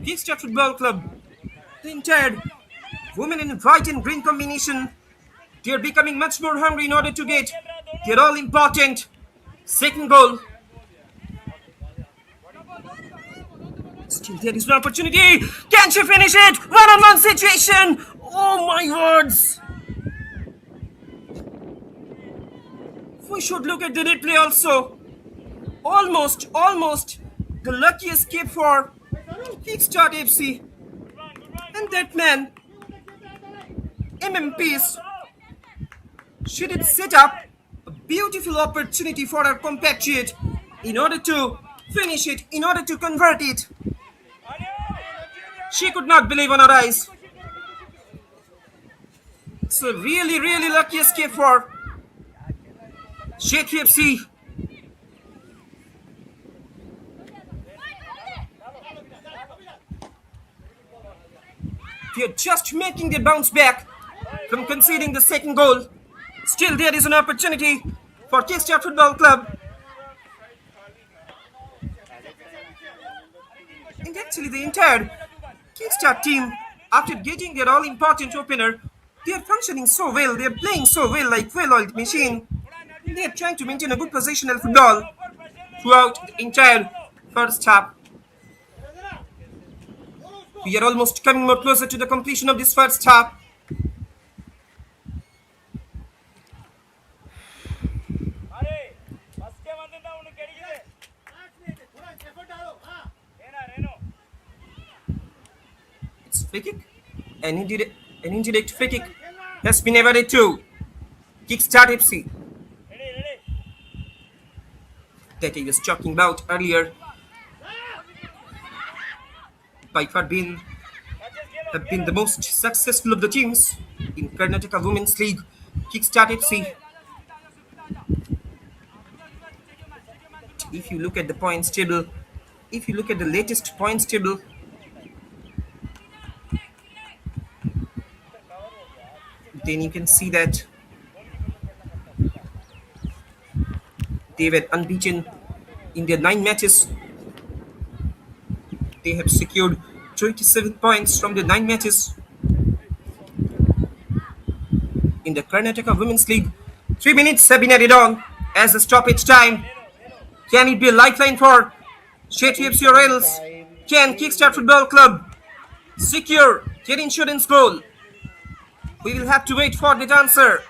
Speaker 1: Kickstart Football Club. The entire women in white and green combination, they are becoming much more hungry in order to get their all-important second goal. Still there is an opportunity. Can she finish it? One-on-one situation. Oh my words! We should look at the replay also. Almost the lucky escape for Kickstart FC. And that man, MMPs, should it set up a beautiful opportunity for our compatriot in order to finish it, in order to convert it. She could not believe on her eyes. It's a really lucky escape for Sethu FC. They are just making their bounce back from conceding the second goal. Still, there is an opportunity for Kickstart Football Club. And actually, the entire Kickstart team, after getting their all-important opener, they are functioning so well. They are playing so well, like well-oiled machine. They are trying to maintain a good positional football throughout the entire first half. We are almost coming more closer to the completion of this first half. It's free kick. An indirect free kick has been awarded to Kickstart FC that I was talking about earlier. By far have been the most successful of the teams in Karnataka Women's League, Kickstart FC. If you look at the points table, if you look at the latest points table, then you can see that they were unbeaten in their 9 matches. They have secured 27 points from the 9 matches in the Karnataka Women's League. 3 minutes have been added on as a stoppage time. Can it be a lifeline for Sethu FC or else can Kickstart Football Club secure their insurance goal? We will have to wait for that answer.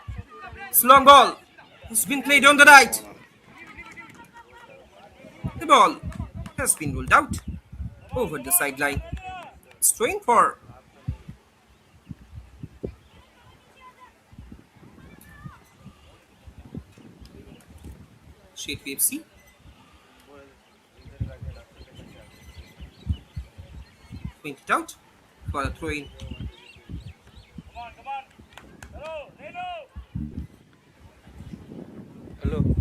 Speaker 1: It's long ball. It's been played on the right. The ball has been ruled out over the sideline. It's throwing for Sethu FC. Pointed out for a throw in.
Speaker 3: Hello.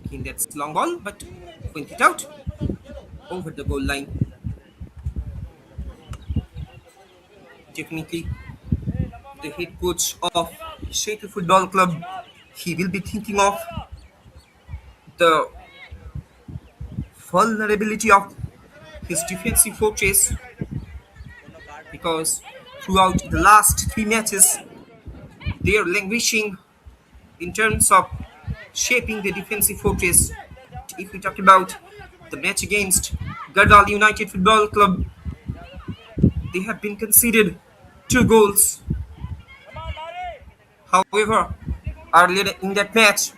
Speaker 1: Again, that's long ball, but pointed out over the goal line. Definitely, the head coach of Sethu Football Club, he will be thinking of the vulnerability of his defensive fortress, because throughout the last 3 matches, they are languishing in terms of shaping the defensive fortress. If we talk about the match against Gardal United Football Club, they have been conceded 2 goals. However, earlier in that match,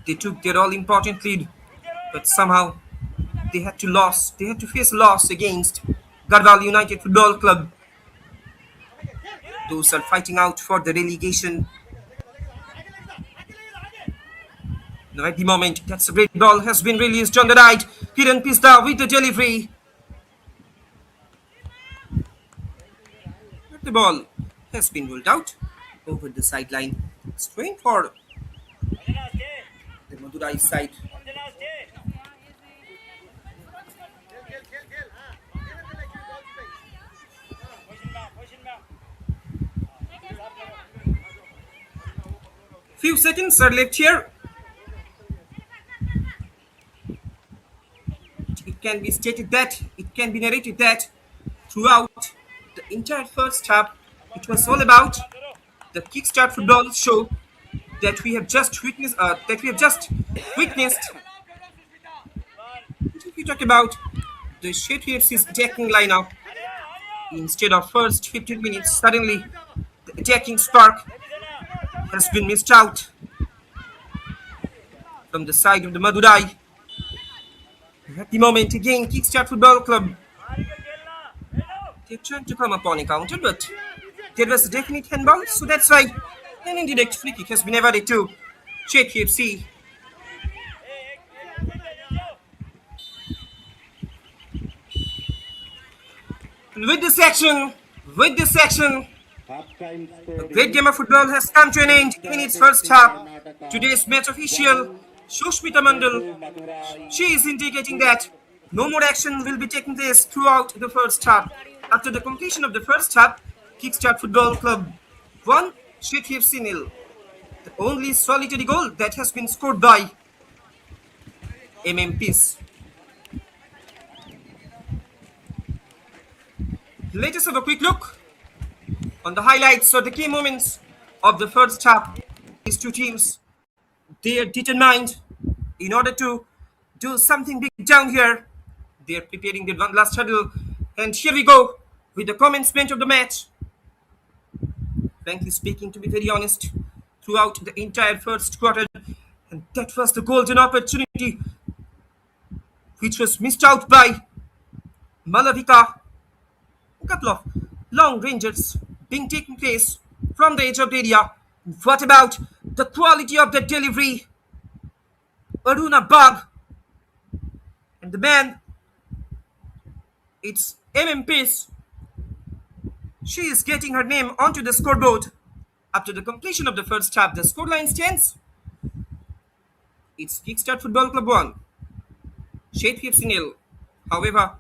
Speaker 1: they took their all-important lead, but somehow they had to lose. They had to face a loss against Gardal United Football Club. Those are fighting out for the relegation. Now at the moment, that's a great ball has been released on the right. Kiran Pista with the delivery. But the ball has been ruled out over the sideline. It's going for the Madurai side. Few seconds are left here. It can be stated that, it can be narrated that throughout the entire first half, it was all about the Kickstart Football show that we have just witnessed. If we talk about the Sethu FC's attacking lineup, Instead of first 15 minutes, suddenly the attacking spark has been missed out from the side of the Madurai. At the moment, again, Kickstart Football Club, they're trying to come upon a counter, but there was a definite handball, so that's why an indirect free kick has been awarded to Sethu FC. And with this action,
Speaker 2: Half-time
Speaker 1: a great
Speaker 2: scoring.
Speaker 1: game of football has come to an end in
Speaker 2: Kickstart
Speaker 1: its first
Speaker 2: FC
Speaker 1: half.
Speaker 2: Karnataka
Speaker 1: Today's match official,
Speaker 2: 1,
Speaker 1: Sushmita Mandal,
Speaker 2: Sethu Madurai
Speaker 1: she is indicating
Speaker 2: 2.
Speaker 1: that no more action will be taking place throughout the first half. After the completion of the first half, Kickstart Football Club 1, Sethu FC nil. The only solitary goal that has been scored by MMPs. Let us have a quick look on the highlights or the key moments of the first half. These two teams, they are determined in order to do something big down here. They are preparing the one last hurdle. And here we go with the commencement of the match. Frankly speaking, to be very honest, throughout the entire first quarter, and that was the golden opportunity which was missed out by Malavika. A couple of long ranges being taken place from the edge of the area. What about the quality of the delivery? Aruna Bag and the man, it's MMPs. She is getting her name onto the scoreboard. After the completion of the first half, the scoreline stands. It's Kickstart Football Club 1, Shade FC nil. However,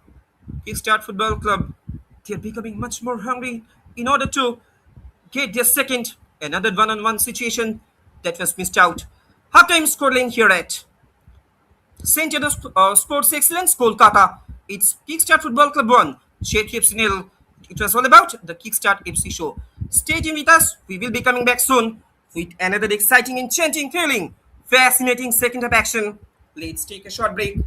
Speaker 1: Kickstart Football Club, they're becoming much more hungry in order to get their second, another one-on-one situation that was missed out. Halftime scoreline here at Center of Sports Excellence, Kolkata. It's Kickstart Football Club 1, Shade FC nil. It was all about the Kickstart FC show. Stay tuned with us. We will be coming back soon with another exciting, enchanting, thrilling, fascinating second half action. Let's take a short break.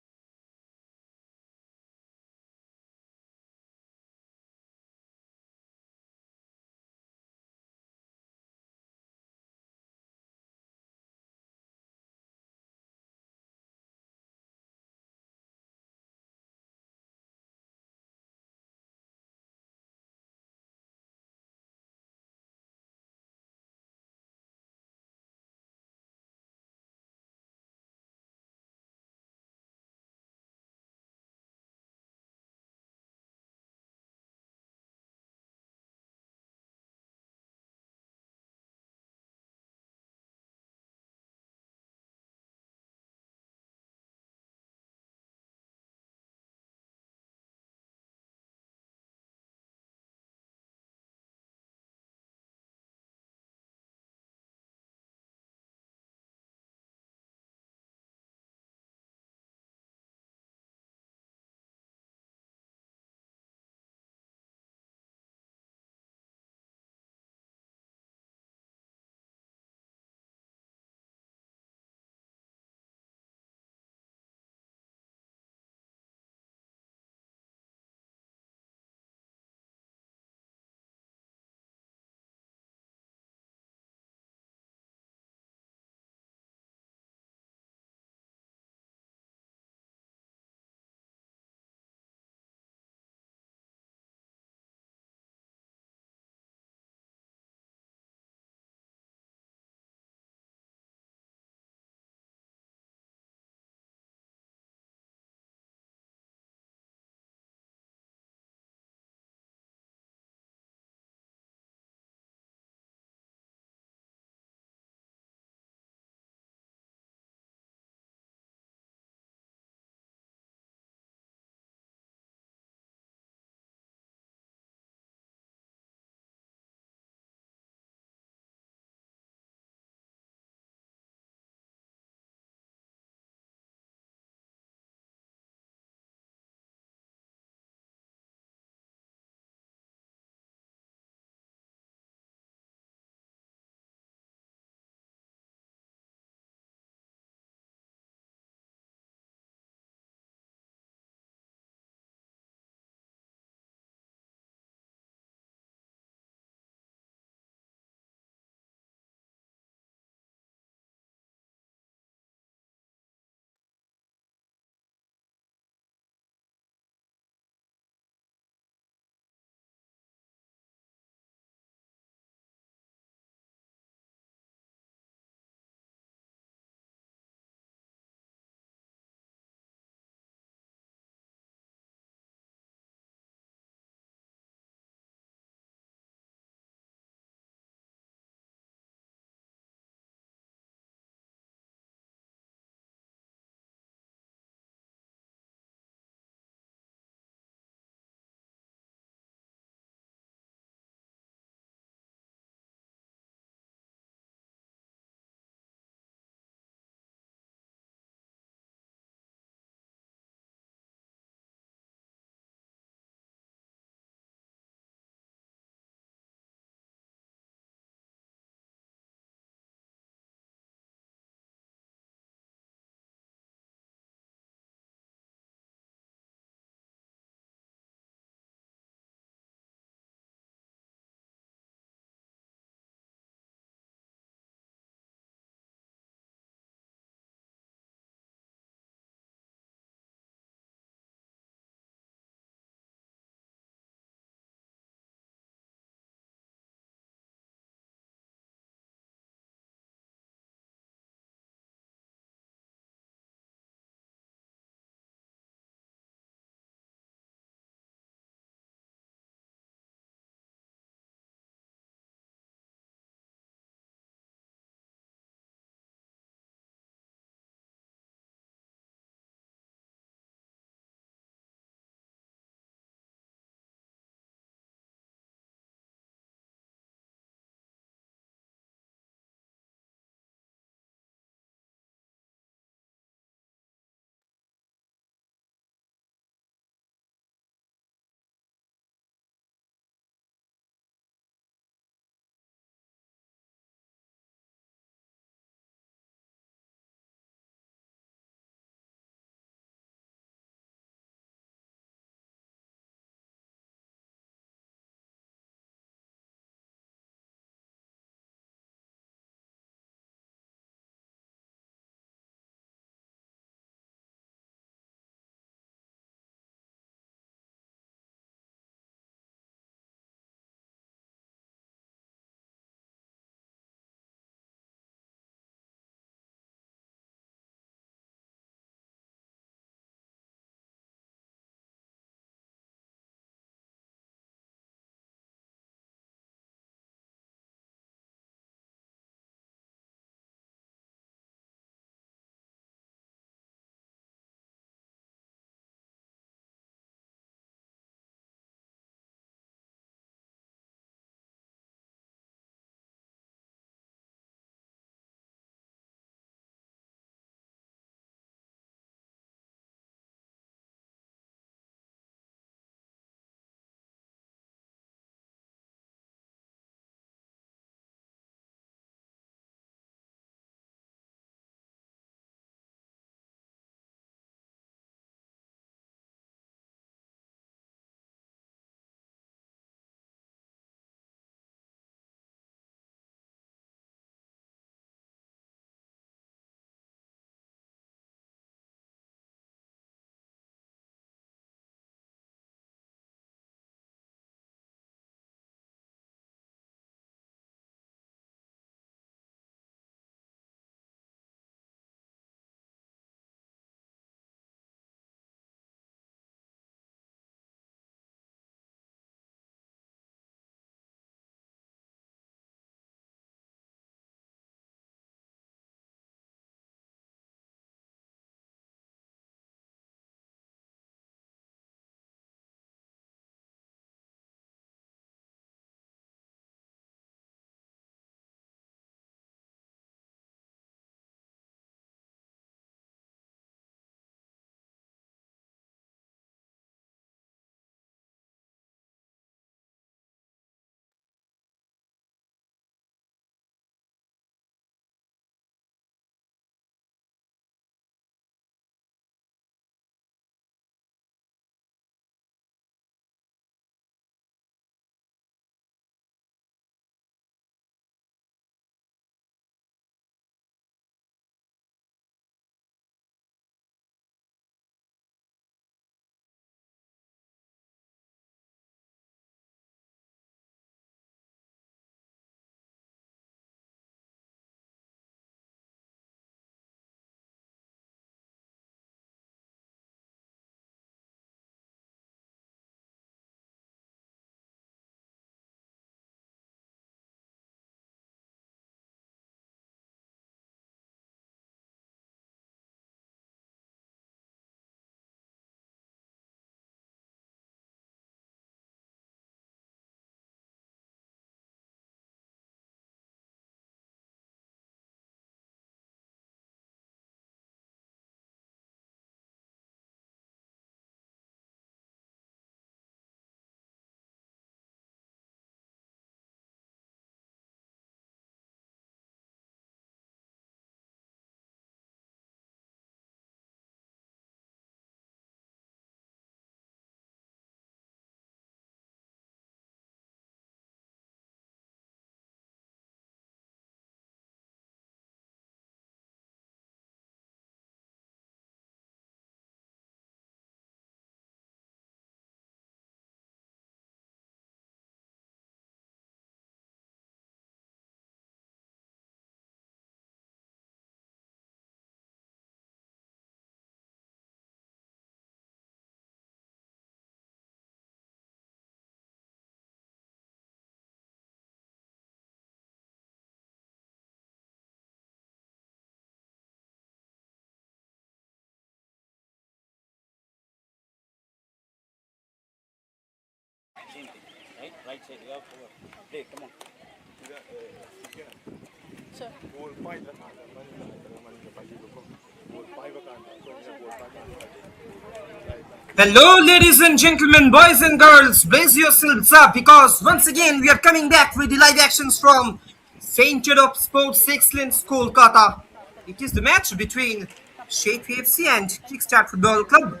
Speaker 1: Hello, ladies and gentlemen, boys and girls, blaze yourselves up because once again we are coming back with the live actions from Center of Sports Excellence, Kolkata. It is the match between Sethu FC and Kickstart Football Club.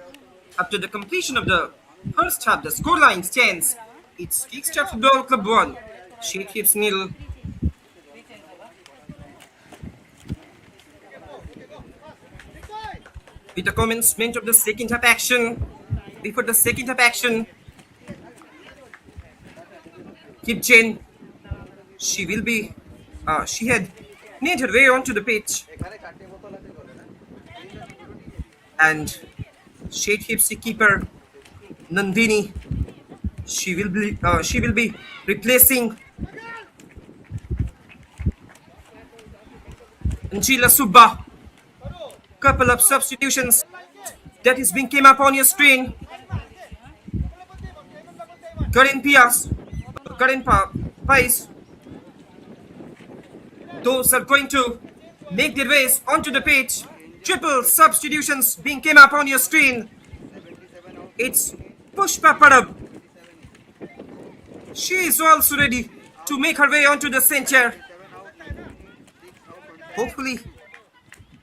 Speaker 1: After the completion of the first half, the scoreline stands. It's Kickstart Football Club 1, Sethu FC nil. With the commencement of the second half action, before the second half action, Kitchen, she had made her way onto the pitch, and Shade FC keeper Nandini, she will be replacing Angela Subba. Couple of substitutions that is being came up on your screen. Karin Pais, those are going to make their ways onto the pitch. Triple substitutions being came up on your screen. It's Pushpa Padab. She is also ready to make her way onto the center. Hopefully,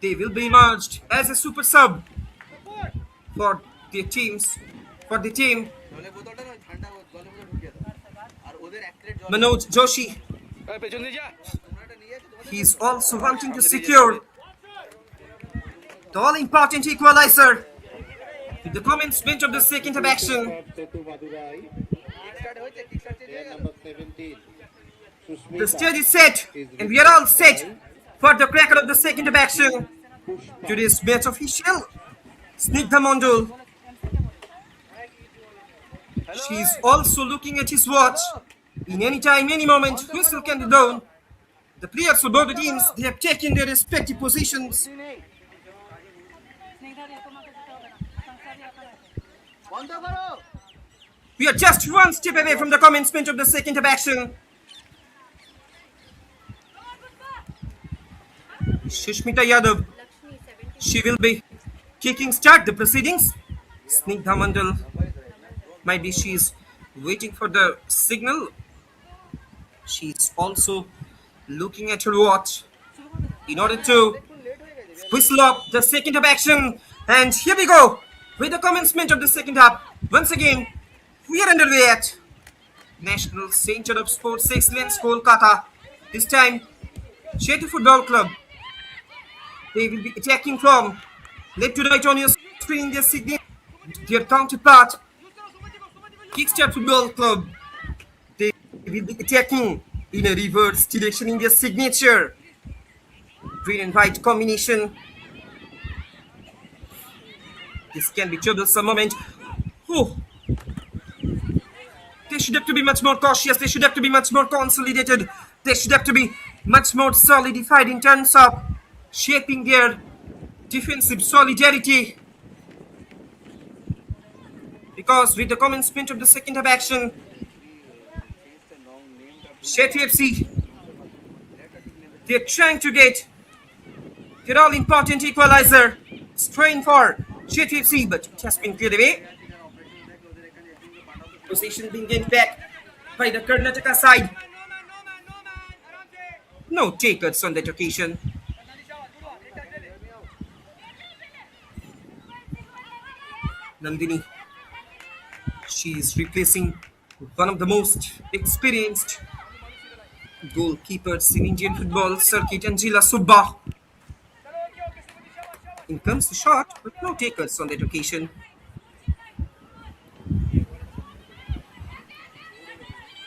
Speaker 1: they will be emerged as a super sub for the teams. For the team, Manoj Joshi. He is also wanting to secure the all-important equalizer. With the commencement of the second half action, the stage is set, and we are all set for the cracker of the second half action. Today's match official, Snigdha Mondol. She is also looking at his watch. In any time, any moment, whistle can be blown. The players for both the teams, they have taken their respective positions. We are just one step away from the commencement of the second half action. Sushmita Yadav, she will be kicking start the proceedings. Snigdha Mandal, maybe she is waiting for the signal. She's also looking at her watch in order to whistle up the second half action. And here we go with the commencement of the second half. Once again, we are underway at National Center of Sports Excellence, Kolkata. This time, Sethu Football Club. They will be attacking from left to right on your screen. Their counterpart, Kickstart Football Club. They will be attacking in a reverse direction in their signature. Green and white combination. This can be troublesome moment. Oh. They should have to be much more cautious. They should have to be much more consolidated. They should have to be much more solidified in terms of shaping their defensive solidarity. Because with the commencement of the second half action, Sethu FC, they're trying to get their all-important equalizer. Strain for Sethu FC, but it has been cleared away. Possession being gained back by the Karnataka side. No takers on that occasion. Nandini, she is replacing one of the most experienced goalkeepers in Indian football circuit, Angela Subba. In comes the shot, but no takers on that occasion.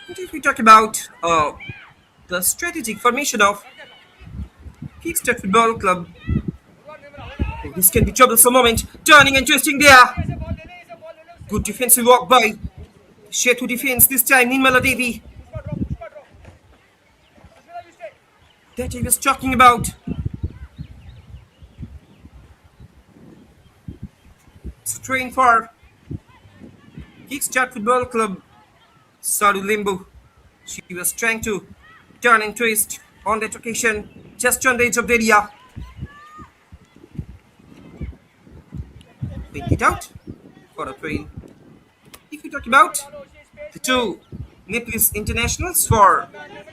Speaker 1: And if we talk about the strategic formation of Kickstart Football Club, this can be troublesome moment. Turning and twisting there. Good defensive walk by Sethu defense this time, Nirmala Devi. That he was talking about. Strain for Kickstart Football Club. Sadhu Limbu. She was trying to turn and twist on that occasion, just on the edge of the area. Pick it out for a train. If you talk about the two Nepalese internationals for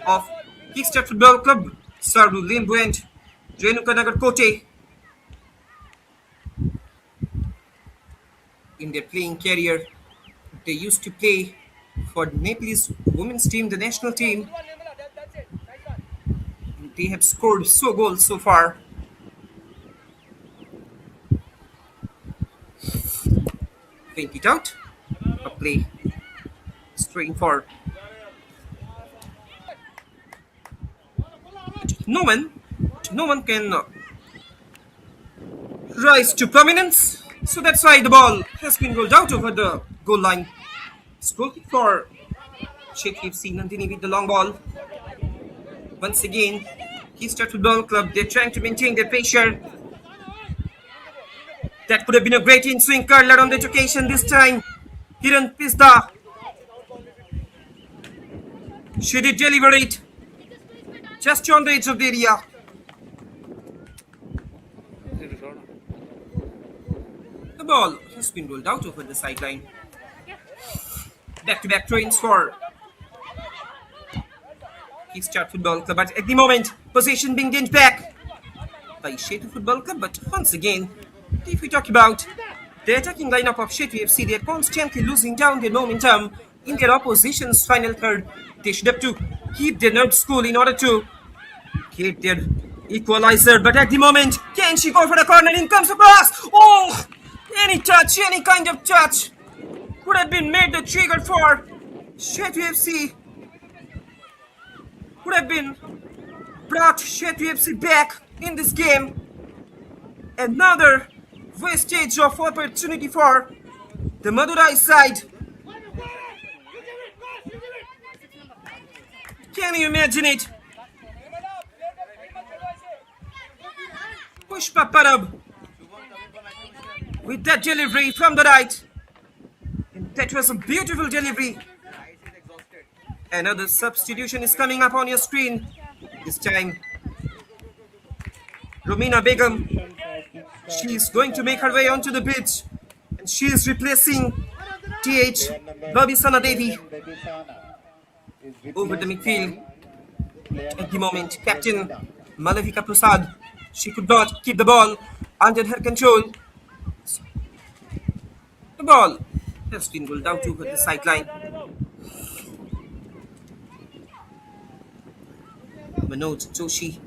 Speaker 1: of Kickstart Football Club, Sadhu Limbu and Renukanagar Kote, in their playing career, they used to play for Nepalese women's team, the national team. They have scored so goals so far. Feint it out. A play straight for no one can rise to prominence. So that's why the ball has been rolled out over the goal line. It's goal kick for Sethu FC Nandini with the long ball. Once again, Kickstart Football Club, they're trying to maintain their pressure. That could have been a great in-swing curler on that occasion this time. Kiran Pista. She did deliver it just on the edge of the area. The ball has been rolled out over the sideline. Back-to-back trains for Kickstart Football Club. But at the moment, possession being gained back by Sethu Football Club. But once again, if we talk about the attacking lineup of Sethu FC, they are constantly losing down their momentum in their opposition's final third. They should have to keep their nerves cool in order to get their equalizer. But at the moment, can she go for the corner? In comes the cross. Oh, any touch, any kind of touch would have been made the trigger for Sethu FC. Would have been brought Sethu FC back in this game. Another wastage of opportunity for the Madurai side. Can you imagine it? Pushpa Parab with that delivery from the right. And that was a beautiful delivery. Another substitution is coming up on your screen. This time, Romina Begum. She is going to make her way onto the pitch. And she is replacing TH Babisana Devi over the midfield. At the moment, Captain Malavika Prasad, she could not keep the ball under her control. The ball has been rolled out over the sideline. Manoj Joshi.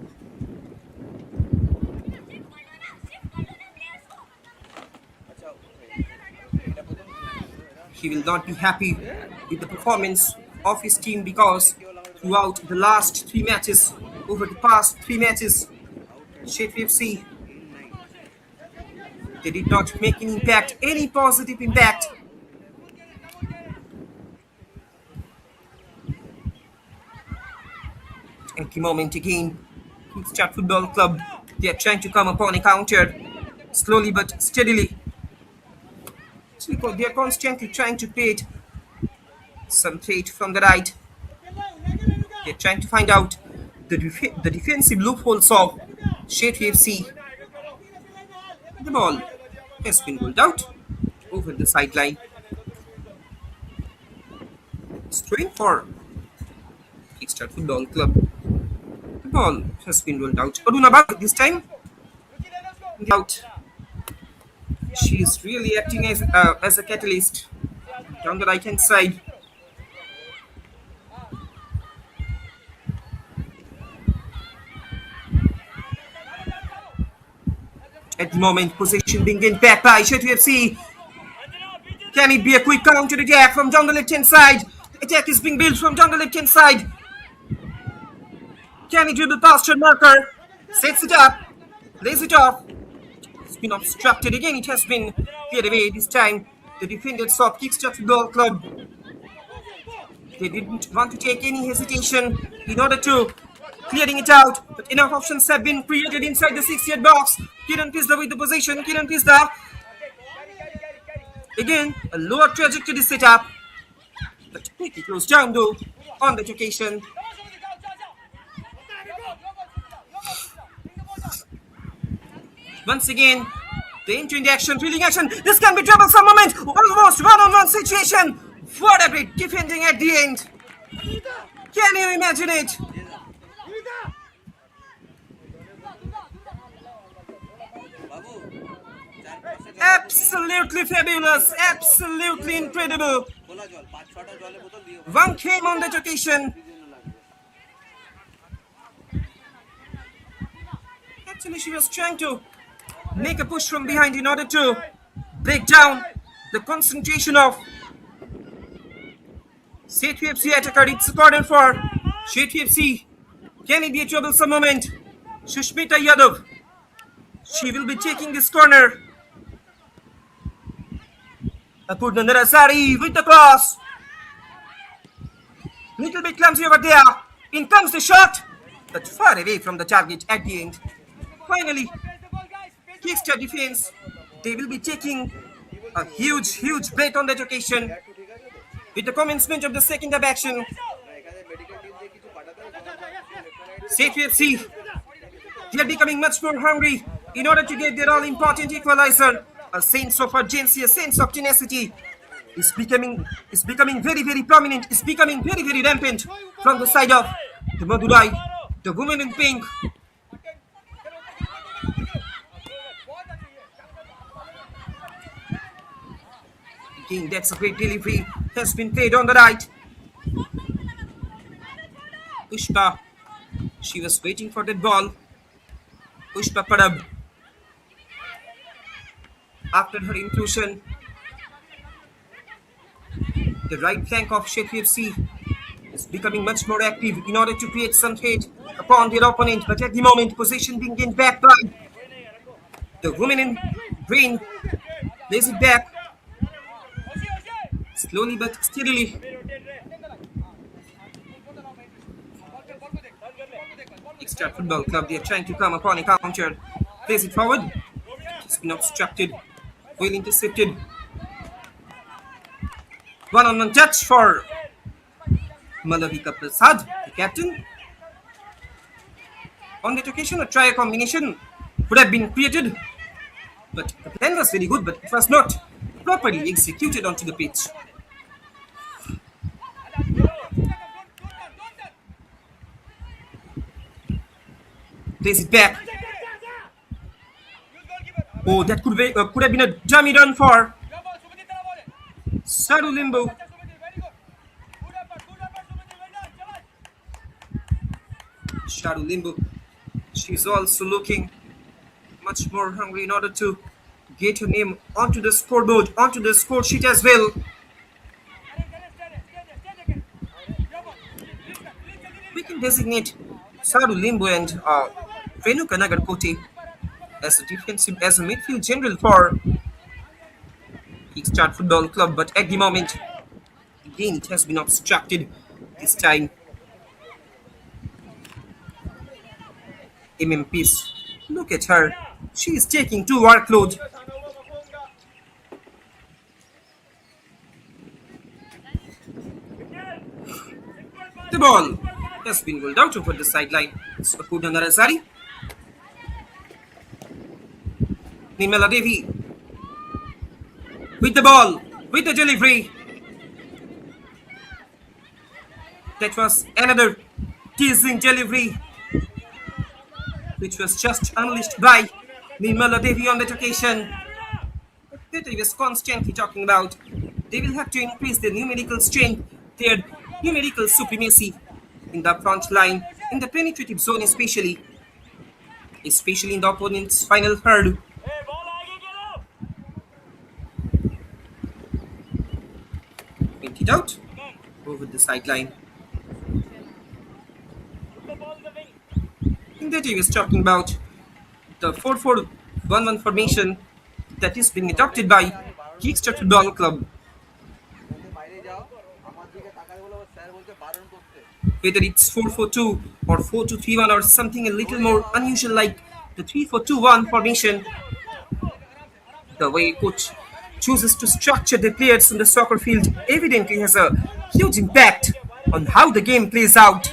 Speaker 1: He will not be happy with the performance of his team because throughout the last 3 matches, over the past 3 matches, Sethu FC, they did not make an impact, any positive impact. At the moment again, Kickstart Football Club, they are trying to come upon a counter, slowly but steadily. They are constantly trying to create some threat from the right. They are trying to find out the defensive loopholes of Sethu FC. The ball has been rolled out over the sideline. Straight for Kickstart Football Club. The ball has been rolled out. Aruna Bag this time. Out. She is really acting as a catalyst down the right hand side. At the moment, possession being gained back by Sethu FC. Can it be a quick counter attack from down the left hand side? The attack is being built from down the left hand side. Can he dribble past her marker? Sets it up. Lays it off. It's been obstructed again. It has been cleared away this time. The defenders of Kickstart Football Club, they didn't want to take any hesitation in order to clearing it out. But enough options have been created inside the 6-yard box. Kiran Pizda with the possession. Kiran Pizda. Again, a lower trajectory setup. but quickly closed down though on that occasion. Once again, the entry in the action, drilling action. This can be troublesome moment. Almost one-on-one situation. What a great defending at the end. Can you imagine it? Absolutely fabulous. Absolutely incredible. One came on that occasion. Actually, she was trying to make a push from behind in order to break down the concentration of Sethu FC attacker. It's a corner for Sethu FC. Can it be a troublesome moment? Sushmita Yadav. She will be taking this corner. Apurna Narasari with the cross. Little bit clumsy over there. In comes the shot, but far away from the target at the end. Finally, Kickstart defense. They will be taking a huge breath on that occasion. With the commencement of the second half action, Sethu FC, they are becoming much more hungry in order to get their all-important equalizer. A sense of urgency, a sense of tenacity is becoming very prominent, is becoming very rampant from the side of the Madurai, the women in pink. Again, that's a great delivery, has been played on the right. Pushpa, she was waiting for that ball. Pushpa Parab, after her inclusion, the right flank of Sethu FC is becoming much more active in order to create some threat upon their opponent. But at the moment, possession being gained back by the women in green. Plays it back slowly but steadily. Kickstart Football Club, they are trying to come upon a counter. Plays it forward. It's been obstructed. Well intercepted. One-on-one touch for Malavika Prasad, the captain. On that occasion, a try combination would have been created, but the plan was very good, but it was not properly executed onto the pitch. Plays it back. Oh, that could have been a dummy run for Sadhu Limbu. Sadhu Limbu. She's also looking much more hungry in order to get her name onto the scoreboard, onto the score sheet as well. We can designate Sadhu Limbu and Renuka Nagarkoti as a midfield general for Kickstart Football Club, but at the moment, again, it has been obstructed this time. MMPs, look at her. She is taking two workload. The ball has been rolled out over the sideline. It's Apurna Narasari. Nimala Devi with the ball, with the delivery. That was another teasing delivery, which was just unleashed by Nimala Devi on that occasion. That I was constantly talking about. They will have to increase their numerical strength, their numerical supremacy in the front line, in the penetrative zone especially in the opponent's final third. Paint it out over the sideline. In that I was talking about the 4-4-1-1 formation that is being adopted by Kickstart Football Club. Whether it's 4-4-2 or 4-2-3-1 or something a little more unusual like the 3-4-2-1 formation, the way coach chooses to structure the players on the soccer field evidently has a huge impact on how the game plays out.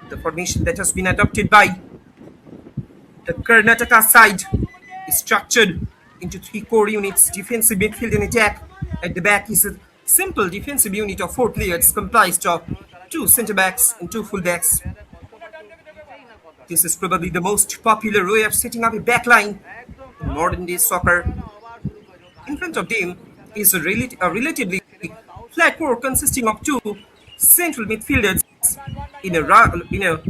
Speaker 1: The formation that has been adopted by the Karnataka side is structured into three core units: defensive, midfield, and attack. At the back is a simple defensive unit of four players comprised of two centre backs and two full backs. This is probably the most popular way of setting up a backline in modern day soccer. In front of them is a relatively flat core consisting of two central midfielders in a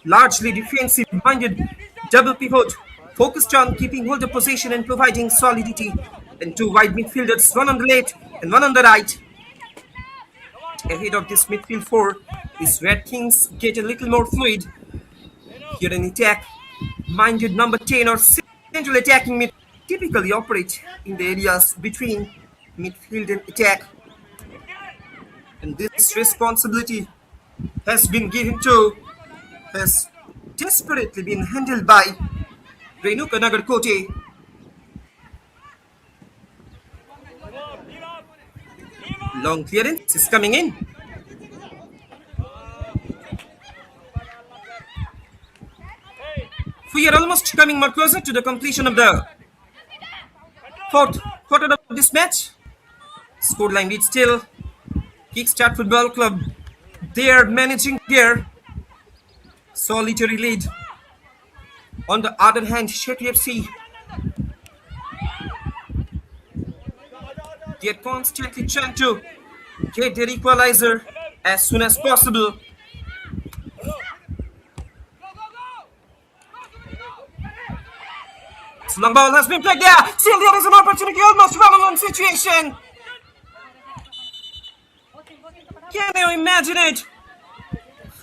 Speaker 1: largely defensive-minded double pivot focused on keeping hold of possession and providing solidity, and two wide midfielders, one on the left and one on the right. Ahead of this midfield four is where things get a little more fluid. Here an attack minded number 10 or central attacking mid typically operate in the areas between midfield and attack. And this responsibility has been given to, has desperately been handled by Renuka Nagarkote. Long clearance is coming in. We are almost coming more closer to the completion of the fourth quarter of this match. Scoreline lead still. Kickstart Football Club. They are managing their solitary lead. On the other hand, Sethu FC, they are constantly trying to get their equalizer as soon as possible. Long ball has been played there. Still there is an opportunity, almost one-on-one situation. Can you imagine it?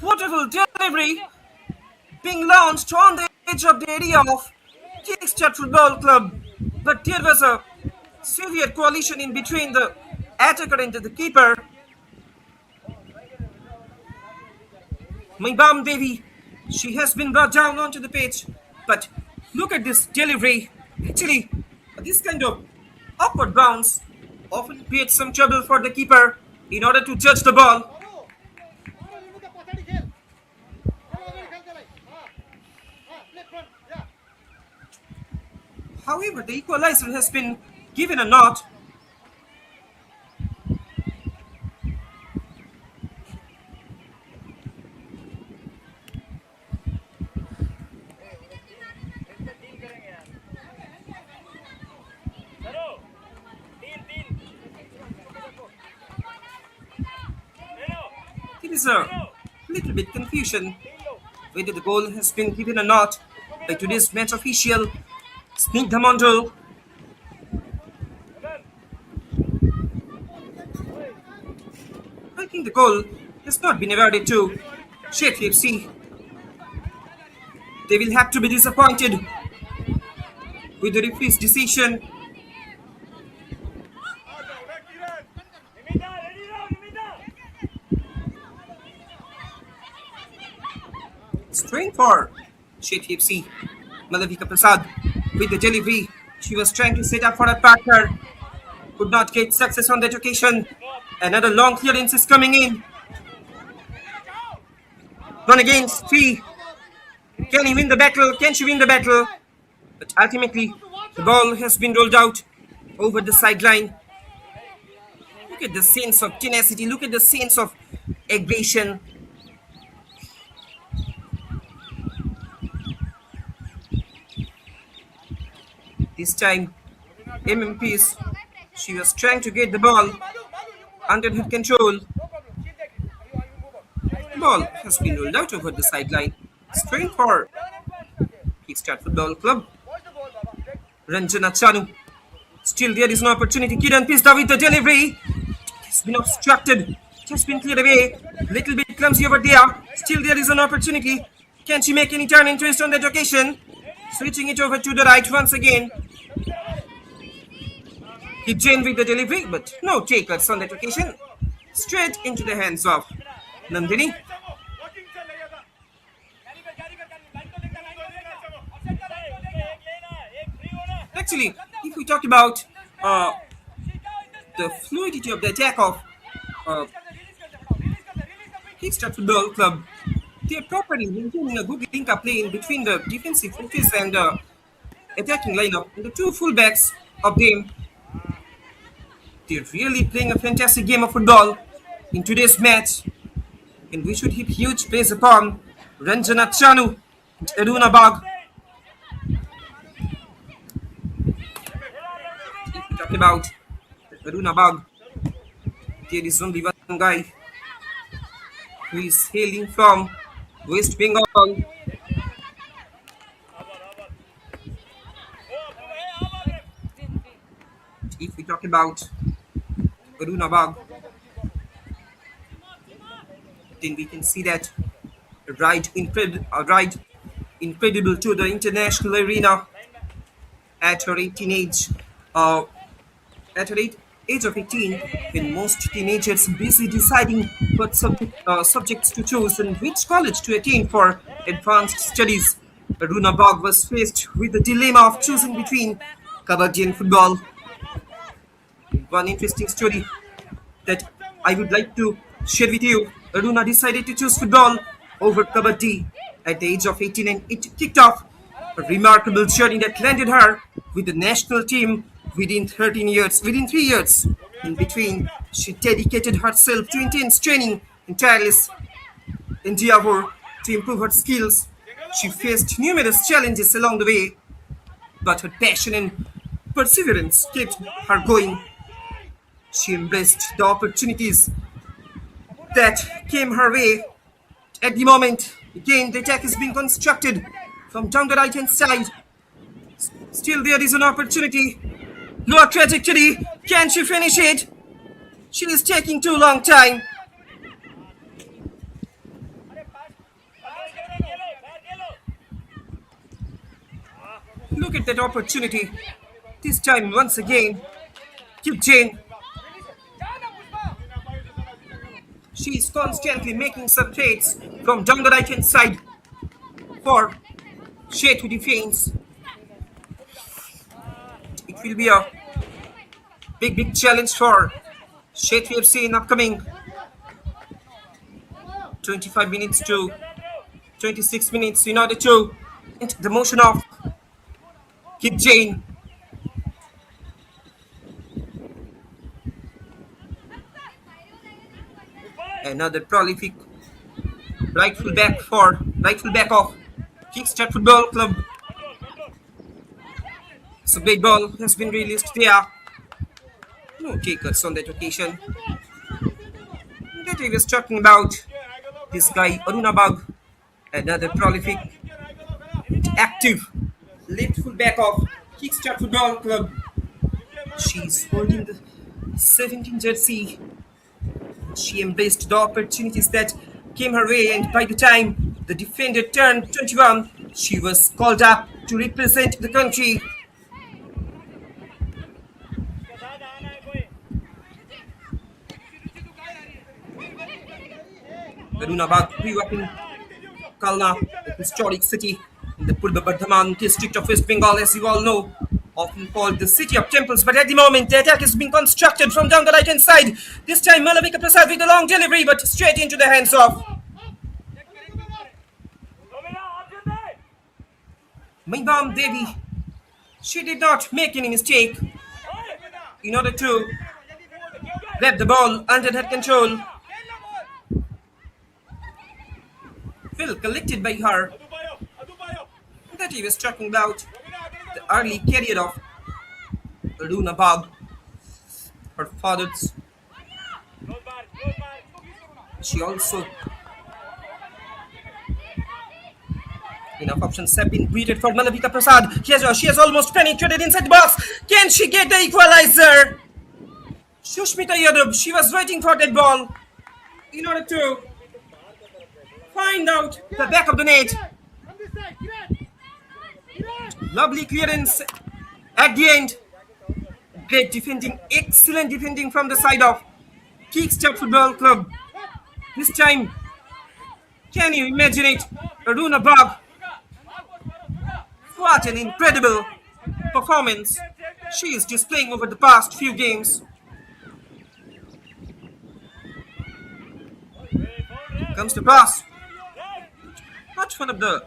Speaker 1: Wonderful delivery being launched on the edge of the area of Kickstart Football Club. But there was a severe collision in between the attacker and the keeper. Maibam Devi, she has been brought down onto the pitch. But look at this delivery. Actually, this kind of awkward bounce often creates some trouble for the keeper in order to judge the ball. However, the equalizer has been given a nod. There is a little bit confusion whether the goal has been given or not by today's match official, Snigdha Mondal. I think the goal has not been awarded to Sethu FC. They will have to be disappointed with the referee's decision. Strain for Sethu FC. Malavika Prasad with the delivery. She was trying to set up for a partner. Could not get success on that occasion. Another long clearance is coming in. 1 against 3. Can he win the battle? Can she win the battle? But ultimately, the ball has been rolled out over the sideline. Look at the sense of tenacity. Look at the sense of aggression. This time, MMPs, she was trying to get the ball under her control. The ball has been rolled out over the sideline. Straight for Kickstart Football Club. Ranjana Chanu. Still there is an opportunity. Kiran Pista with the delivery. It has been obstructed. It has been cleared away. Little bit clumsy over there. Still there is an opportunity. Can she make any turn and twist on that occasion? Switching it over to the right once again. Hit Jane with the delivery, but no takers on that occasion. Straight into the hands of Nandini. Actually, if we talk about uh, the fluidity of the attack of uh, Kickstart Football Club, they are properly maintaining a good link-up play in between the defensive focus and the attacking lineup. And the two fullbacks of them, they're really playing a fantastic game of football in today's match. And we should heap huge praise upon Ranjana Chanu and Aruna Bag. If we talk about Aruna Bag, there is only one guy who is hailing from West Bengal. If we talk about Aruna Bag, then we can see that ride incredible to the international arena at her 18 age. Uh, at her age of 18, when most teenagers busy deciding what subjects to choose and which college to attend for advanced studies, Aruna Bag was faced with the dilemma of choosing between kabaddi and football. One interesting story that I would like to share with you. Aruna decided to choose football over kabaddi at the age of 18 and it kicked off a remarkable journey that landed her with the national team within 13 years, within 3 years. In between, she dedicated herself to intense training and tireless endeavor to improve her skills. She faced numerous challenges along the way, but her passion and perseverance kept her going. She embraced the opportunities that came her way. At the moment, again, the attack is being constructed from down the right hand side. Still, there is an opportunity. Lower trajectory. Can she finish it? She is taking too long time. Look at that opportunity. This time, once again, Kip Jane. She is constantly making some trades from down the right hand side for Sethu defense. It will be a big challenge for Sethu FC in upcoming 25 minutes to 26 minutes in order to enter the motion of Kip Jane. Another prolific right full back of Kickstart Football Club. So big ball has been released there. No takers on that occasion. That I was talking about this guy Aruna Bag, another prolific, active left full back of Kickstart Football Club. She's holding the 17 jersey. She embraced the opportunities that came her way, and by the time the defender turned 21, she was called up to represent the country. Aruna Bag grew up in Kalna, a historic city in the Purba Bardhaman district of West Bengal, as you all know, often called the city of temples. But at the moment, the attack is being constructed from down the right hand side. This time, Malavika Prasad with a long delivery, but straight into the hands of Maibam Devi. She did not make any mistake in order to grab the ball under her control. Well collected by her. That he was talking about the early career of Aruna Bag. Her father's. She also. Enough options have been created for Malavika Prasad. She has almost penetrated inside the box. Can she get the equalizer? Shushmita Yadav, she was waiting for that ball in order to find out the back of the net. Lovely clearance at the end. Great defending, excellent defending from the side of Kickstart Football Club. This time, can you imagine it? Aruna Bag. What an incredible performance she is displaying over the past few games. Comes the pass. Not one of the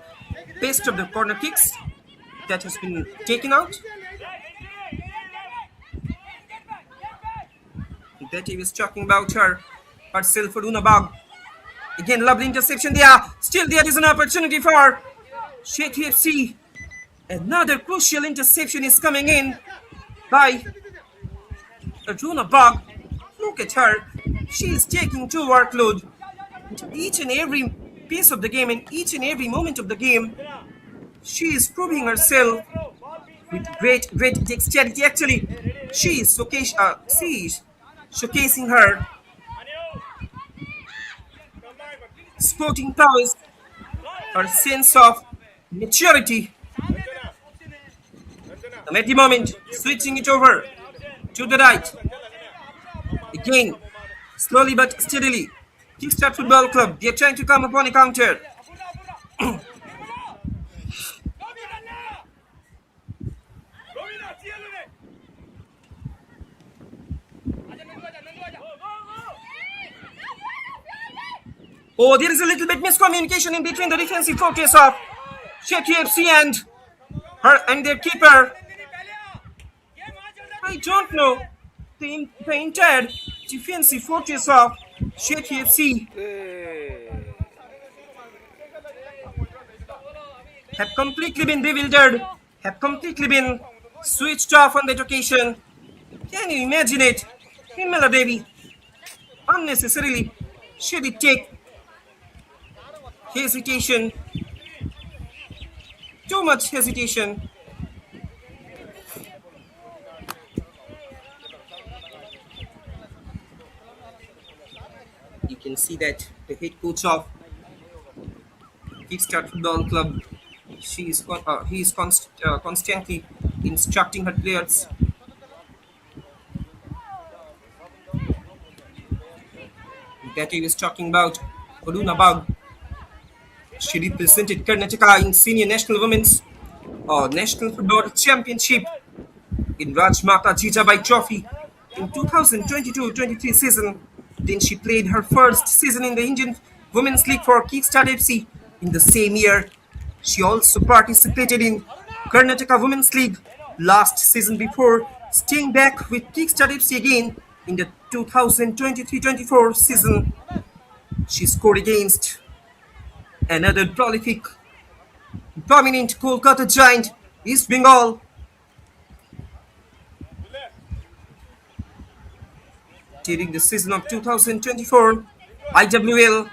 Speaker 1: best of the corner kicks that has been taken out. That he was talking about her. Herself for Unabag. Again, lovely interception there. Still, there is an opportunity for Sethu FC. Another crucial interception is coming in by Arjuna Bag. Look at her. She is taking to workload each and every piece of the game and each and every moment of the game. She is proving herself with great dexterity. Actually, she is showcasing her sporting prowess, her sense of maturity. And at the moment, switching it over to the right. Again, slowly but steadily, Kickstart Football Club, they are trying to come upon a counter. Oh, there is a little bit miscommunication in between the defensive focus of Sethu FC and their keeper. I don't know. The entire defensive fortress of Sethu FC have completely been bewildered, have completely been switched off on that occasion. Can you imagine it? Himala Devi unnecessarily should it take hesitation, too much hesitation. You can see that the head coach of Kickstart Football Club, he is constantly instructing her players. That he was talking about Oduna Bag. She represented Karnataka in Senior National Women's National Football Championship in Rajmata Jijabai Trophy in 2022-23 season. Then she played her first season in the Indian Women's League for Kickstart FC in the same year. She also participated in Karnataka Women's League last season before staying back with Kickstart FC again in the 2023-24 season. She scored against another prolific, dominant Kolkata giant, East Bengal. During the season of 2024 IWL.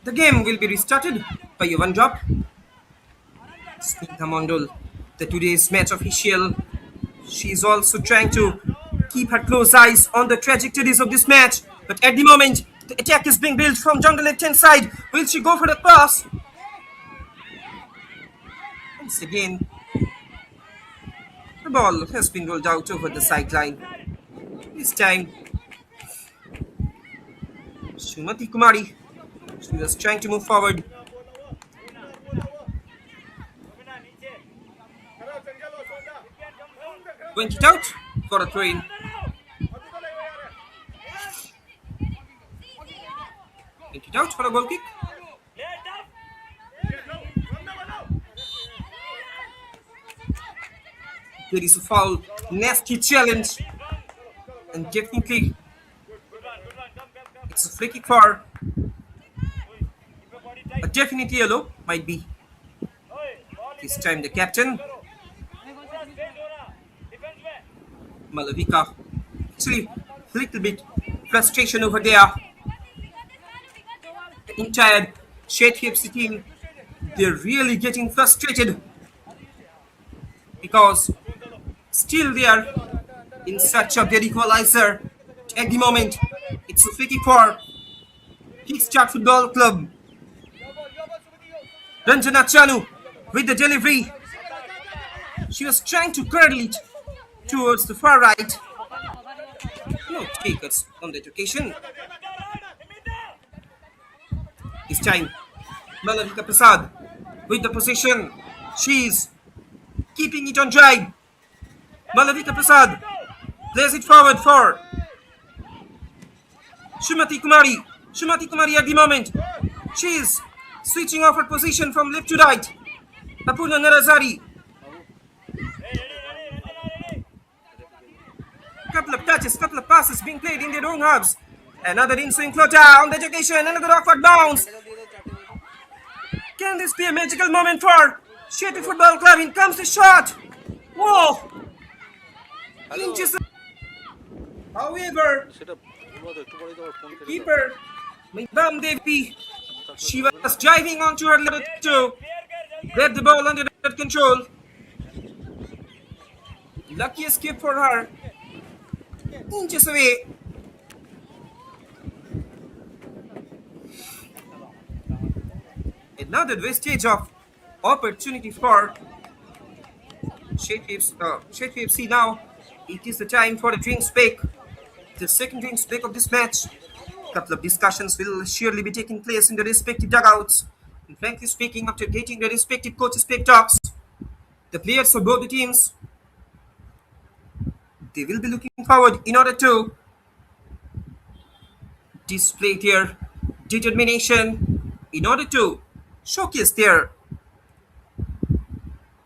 Speaker 1: The game will be restarted by a one drop. Snigdha Mondol, the today's match official, she is also trying to keep her close eyes on the trajectories of this match. But at the moment, the attack is being built from jungle left-hand side. Will she go for the cross? Once again, the ball has been rolled out over the sideline. This time, Srimati Kumari, she was trying to move forward. Went it out for a throw-in. Went it out for a goal kick. There is a foul, nasty challenge, and definitely it's a free kick for a definite yellow, might be. This time the captain, Malavika. Actually, a little bit frustration over there. The entire Sethu FC team, they're really getting frustrated because still they are in search of their equalizer. At the moment, it's a free kick for Kickstart Football Club. Ranjana Chanu with the delivery. She was trying to curl it towards the far right. No takers on that occasion. This time, Malavika Prasad with the position. She's keeping it on drive. Malavika Prasad plays it forward for Shumati Kumari. Shumati Kumari at the moment. She's switching off her position from left to right. Apurna Narazari. Couple of touches, couple of passes being played in their own halves. Another in-swing floater on the occasion. Another awkward bounce. Can this be a magical moment for Sethu Football Club? In comes the shot. Whoa! Inches. However, the keeper, Bam Devi, she was driving onto her level to grab the ball under control. Lucky escape for her. Inches away. Another wastage of opportunity for Sethu FC now. It is the time for the drinks break. The second drinks break of this match. Couple of discussions will surely be taking place in the respective dugouts. And frankly speaking, after getting the respective coaches' pep talks, the players of both the teams, they will be looking forward in order to display their determination, in order to showcase their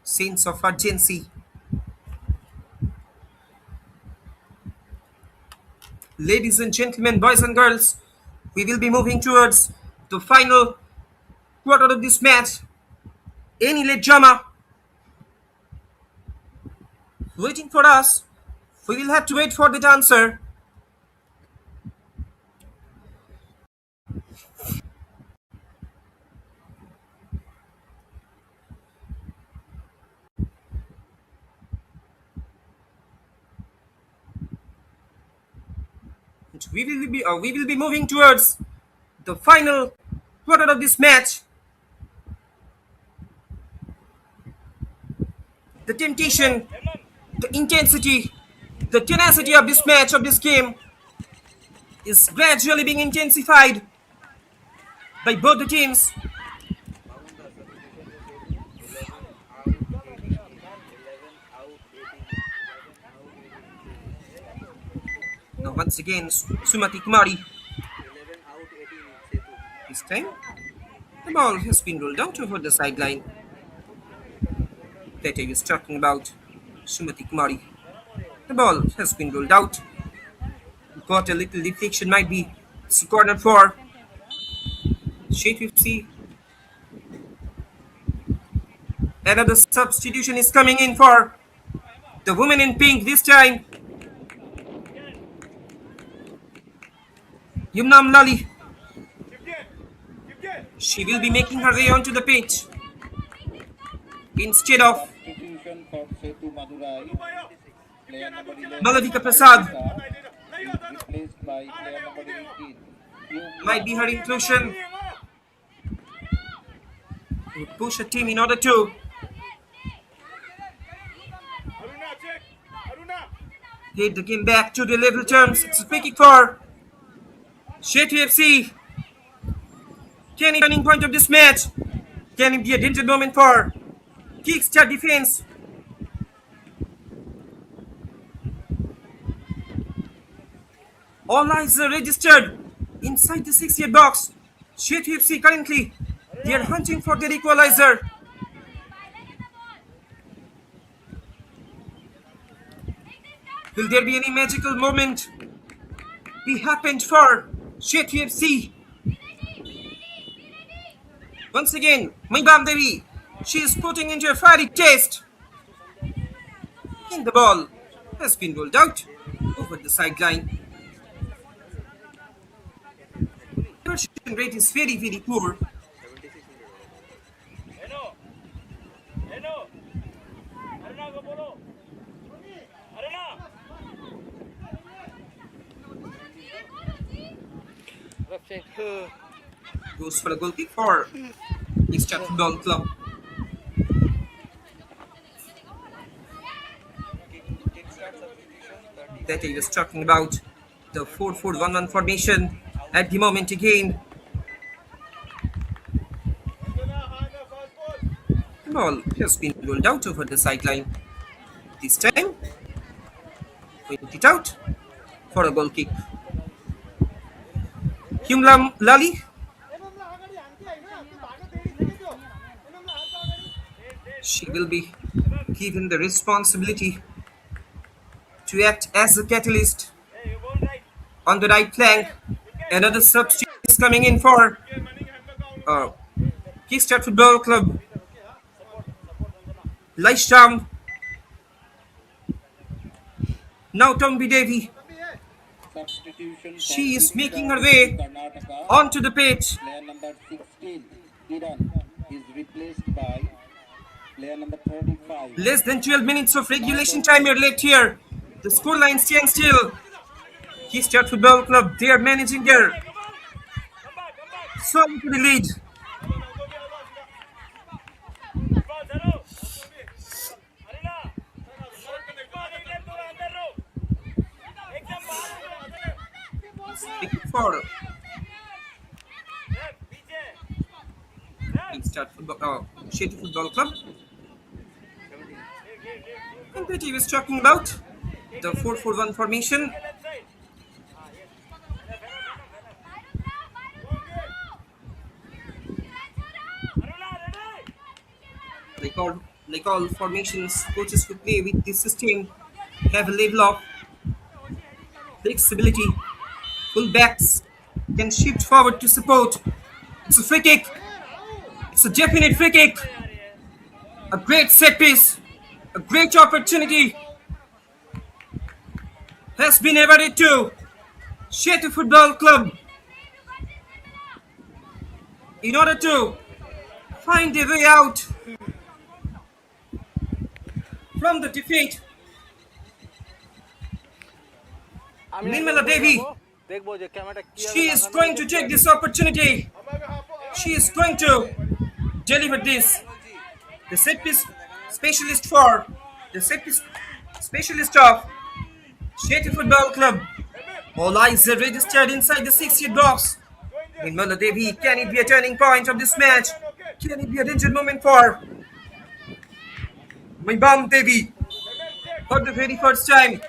Speaker 1: sense of urgency. Ladies and gentlemen, boys and girls, we will be moving towards the final quarter of this match. Any late drama waiting for us? We will have to wait for the answer. We will be moving towards the final quarter of this match. The temptation, the intensity, the tenacity of this match, of this game, is gradually being intensified by both the teams. Now once again, Sumati Kumari. This time, the ball has been rolled out over the sideline. That I was talking about, Sumati Kumari. The ball has been rolled out. Got a little deflection, might be corner for Sethu FC. Another substitution is coming in for the woman in pink this time. Yumnam Lali. She will be making her way onto the pitch instead of
Speaker 2: Substitution for Sethu Madurai. Player number 11,
Speaker 1: Malavika Prasad.
Speaker 2: is replaced by player number 18.
Speaker 1: Might be her inclusion. Would push a team in order to get the game back to the level terms. It's a free kick for Sethu FC. Can it be a turning point of this match? Can it be a danger moment for Kickstart defense? All eyes are registered inside the 6-yard box. Sethu FC currently, they are hunting for their equalizer. Will there be any magical moment be happened for Sethu FC? Once again, Maibam Devi, she is putting into a fiery test. And the ball has been rolled out over the sideline. Conversion rate is very, very poor. Goes for a goal kick for Kickstart Football Club
Speaker 2: Kickstart substitution
Speaker 1: that I
Speaker 2: 37.
Speaker 1: was talking about. The 4-4-1-1 formation at the moment again. The ball has been rolled out over the sideline. This time, point it out for a goal kick. Humlam Lali, she will be given the responsibility to act as a catalyst on the right flank. Another substitute is coming in for uh, Kickstart Football Club. Laishram, now Tombi Devi.
Speaker 2: Substitution for
Speaker 1: She is making her
Speaker 2: Kickstart
Speaker 1: way
Speaker 2: Karnataka.
Speaker 1: onto the pitch.
Speaker 2: Player number 16, Kiran, is replaced by player number 35.
Speaker 1: Less than 12 minutes of regulation time are left here. The scoreline stands still. Kickstart Football Club, they are managing their solitary lead. For Kickstart Sethu Football Club. And that he was talking about the 4-4-1 formation. Like all formations, coaches who play with this system have a level of flexibility. Fullbacks can shift forward to support. It's a free kick. It's a definite free kick. A great set piece. A great opportunity has been awarded to Sethu Football Club in order to find a way out from the defeat. Nirmala Devi, she is going to take this opportunity. She is going to deliver this. The set piece specialist for the set piece specialist of Sethu Football Club. All eyes are registered inside the 6-yard box. Nirmala Devi, can it be a turning point of this match? Can it be a danger moment for Maibam Devi? For the very first time,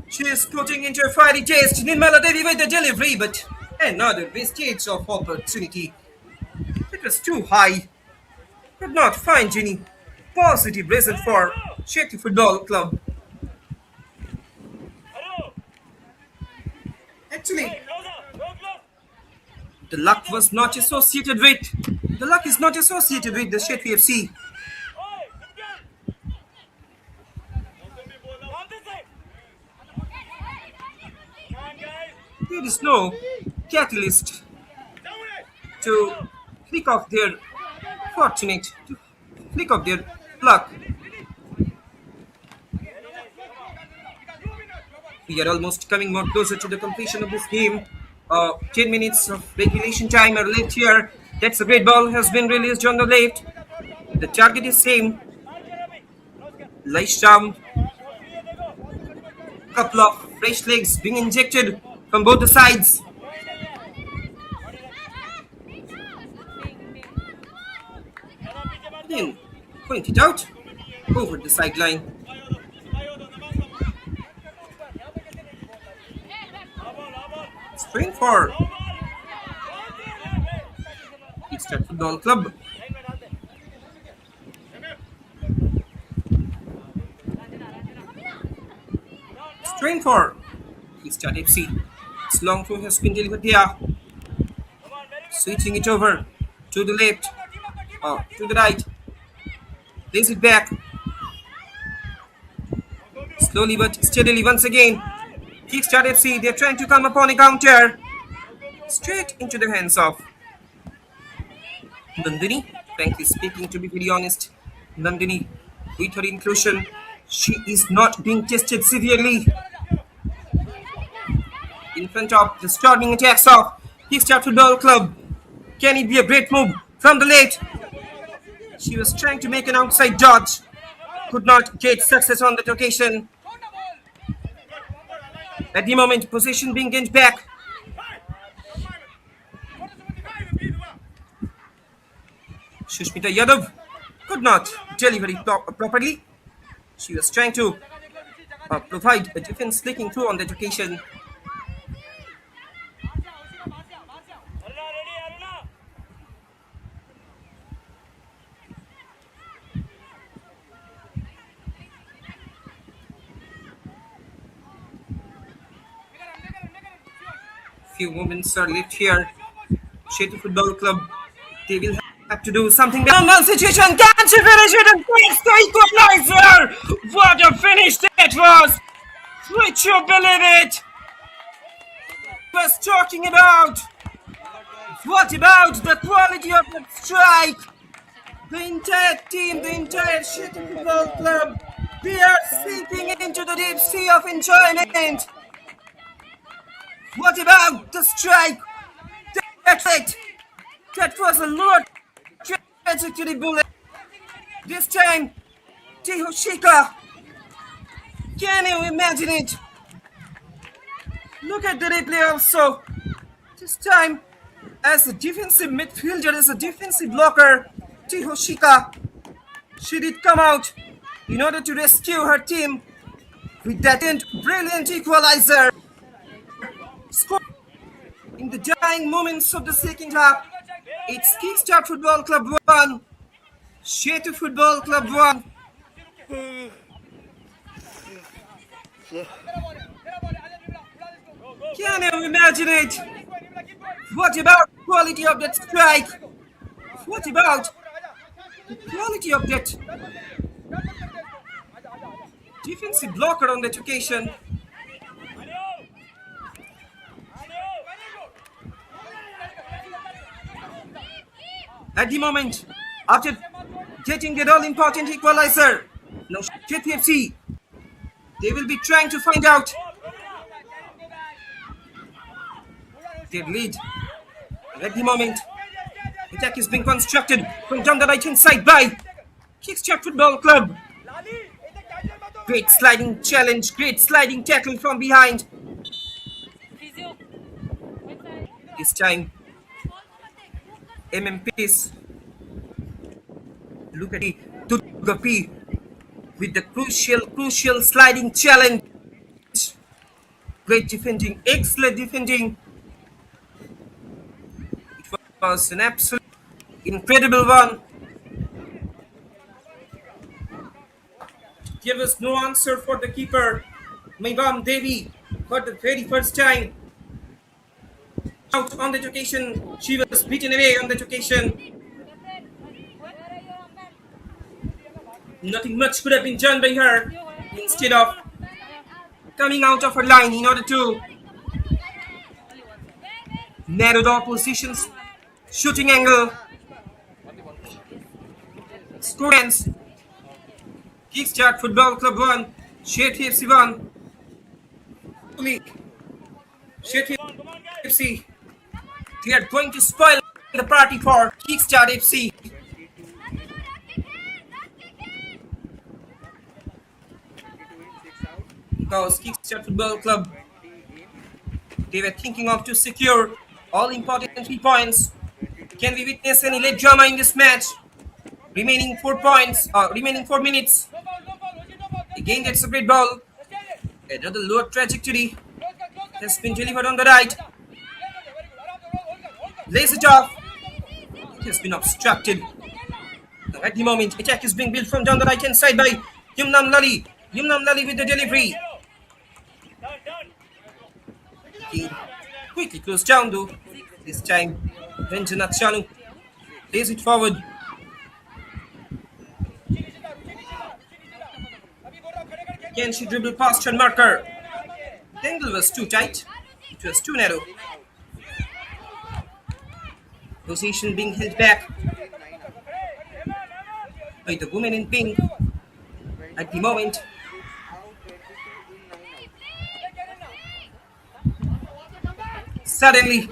Speaker 1: she is putting into a fiery taste. Nirmala Devi with the delivery, but another wastage of opportunity. It was too high. Could not find any positive result for Sethu Football Club. Actually, the luck was not associated with. The luck is not associated with the Sethu FC. There is no catalyst to flick off their fortunate, to flick off their luck. We are almost coming more closer to the completion of this game. 10 minutes of regulation time are left here. That's a great ball has been released on the left. The target is same. Laisham. Couple of fresh legs being injected from both the sides. Then point it out over the sideline. Sprint for Kickstart Football Club. Sprint for Kickstart FC. Its long throw has been delivered there. Switching it over to the left, to the right. Plays it back. Slowly but steadily once again. Kickstart FC, they're trying to come upon a counter. Straight into the hands of Nandini. Frankly speaking, to be very honest, Nandini, with her inclusion, she is not being tested severely in front of the storming attacks of Kickstart Football Club. Can it be a great move from the late. She was trying to make an outside dodge. Could not get success on that occasion. At the moment, position being gained back. Shushmita Yadav could not deliver it properly. She was trying to provide a defense leaking through on that occasion. Few moments are left here. Sethu Football Club, they will have to do something. Normal situation. Can she finish it and takes the equalizer? What a finish that was! Would you believe it? Was talking about. What about the quality of the strike? The entire team, the entire Sethu Football Club, they are sinking into the deep sea of enjoyment. What about the strike? That's it. That was a low trajectory bullet. This time, Tihoshika. Can you imagine it? Look at the replay also. This time, as a defensive midfielder, as a defensive blocker, Tihoshika, she did come out in order to rescue her team with that brilliant equalizer. Score in the dying moments of the second half. It's Kickstart Football Club 1, Sethu Football Club 1. Can you imagine it? What about the quality of that strike? What about the quality of that defensive blocker on that occasion? At the moment, after getting that all-important equalizer, now Sethu FC, they will be trying to find out their lead. At the moment, attack is being constructed from down the right-hand side by Kickstart Football Club. Great sliding challenge, great sliding tackle from behind. This time, MMPs. Look at the Tugapi with the crucial sliding challenge. Great defending, excellent defending. It was an absolute incredible one. There was no answer for the keeper, Maibam Devi, for the very first time. Out on that occasion, she was beaten away on that occasion. Nothing much could have been done by her. Instead of coming out of her line in order to narrow the opposition's shooting angle. Score ends. Kickstart Football Club 1, Sethu FC 1. Sethu FC. They are going to spoil the party for Kickstart FC. Because Kickstart Football Club, they were thinking of to secure all important 3 points. Can we witness any late drama in this match? Remaining 4 minutes. Again, that's a great ball. Another low trajectory has been delivered on the right. Lays it off. It has been obstructed. Now at the moment, attack is being built from down the right hand side by Yumnam Lali. Yumnam Lali with the delivery. He quickly closed down though. This time, Ranjanath Chanu lays it forward. Can she dribble past her marker? The angle was too tight. It was too narrow. Position being held back by the woman in pink at the moment. Suddenly,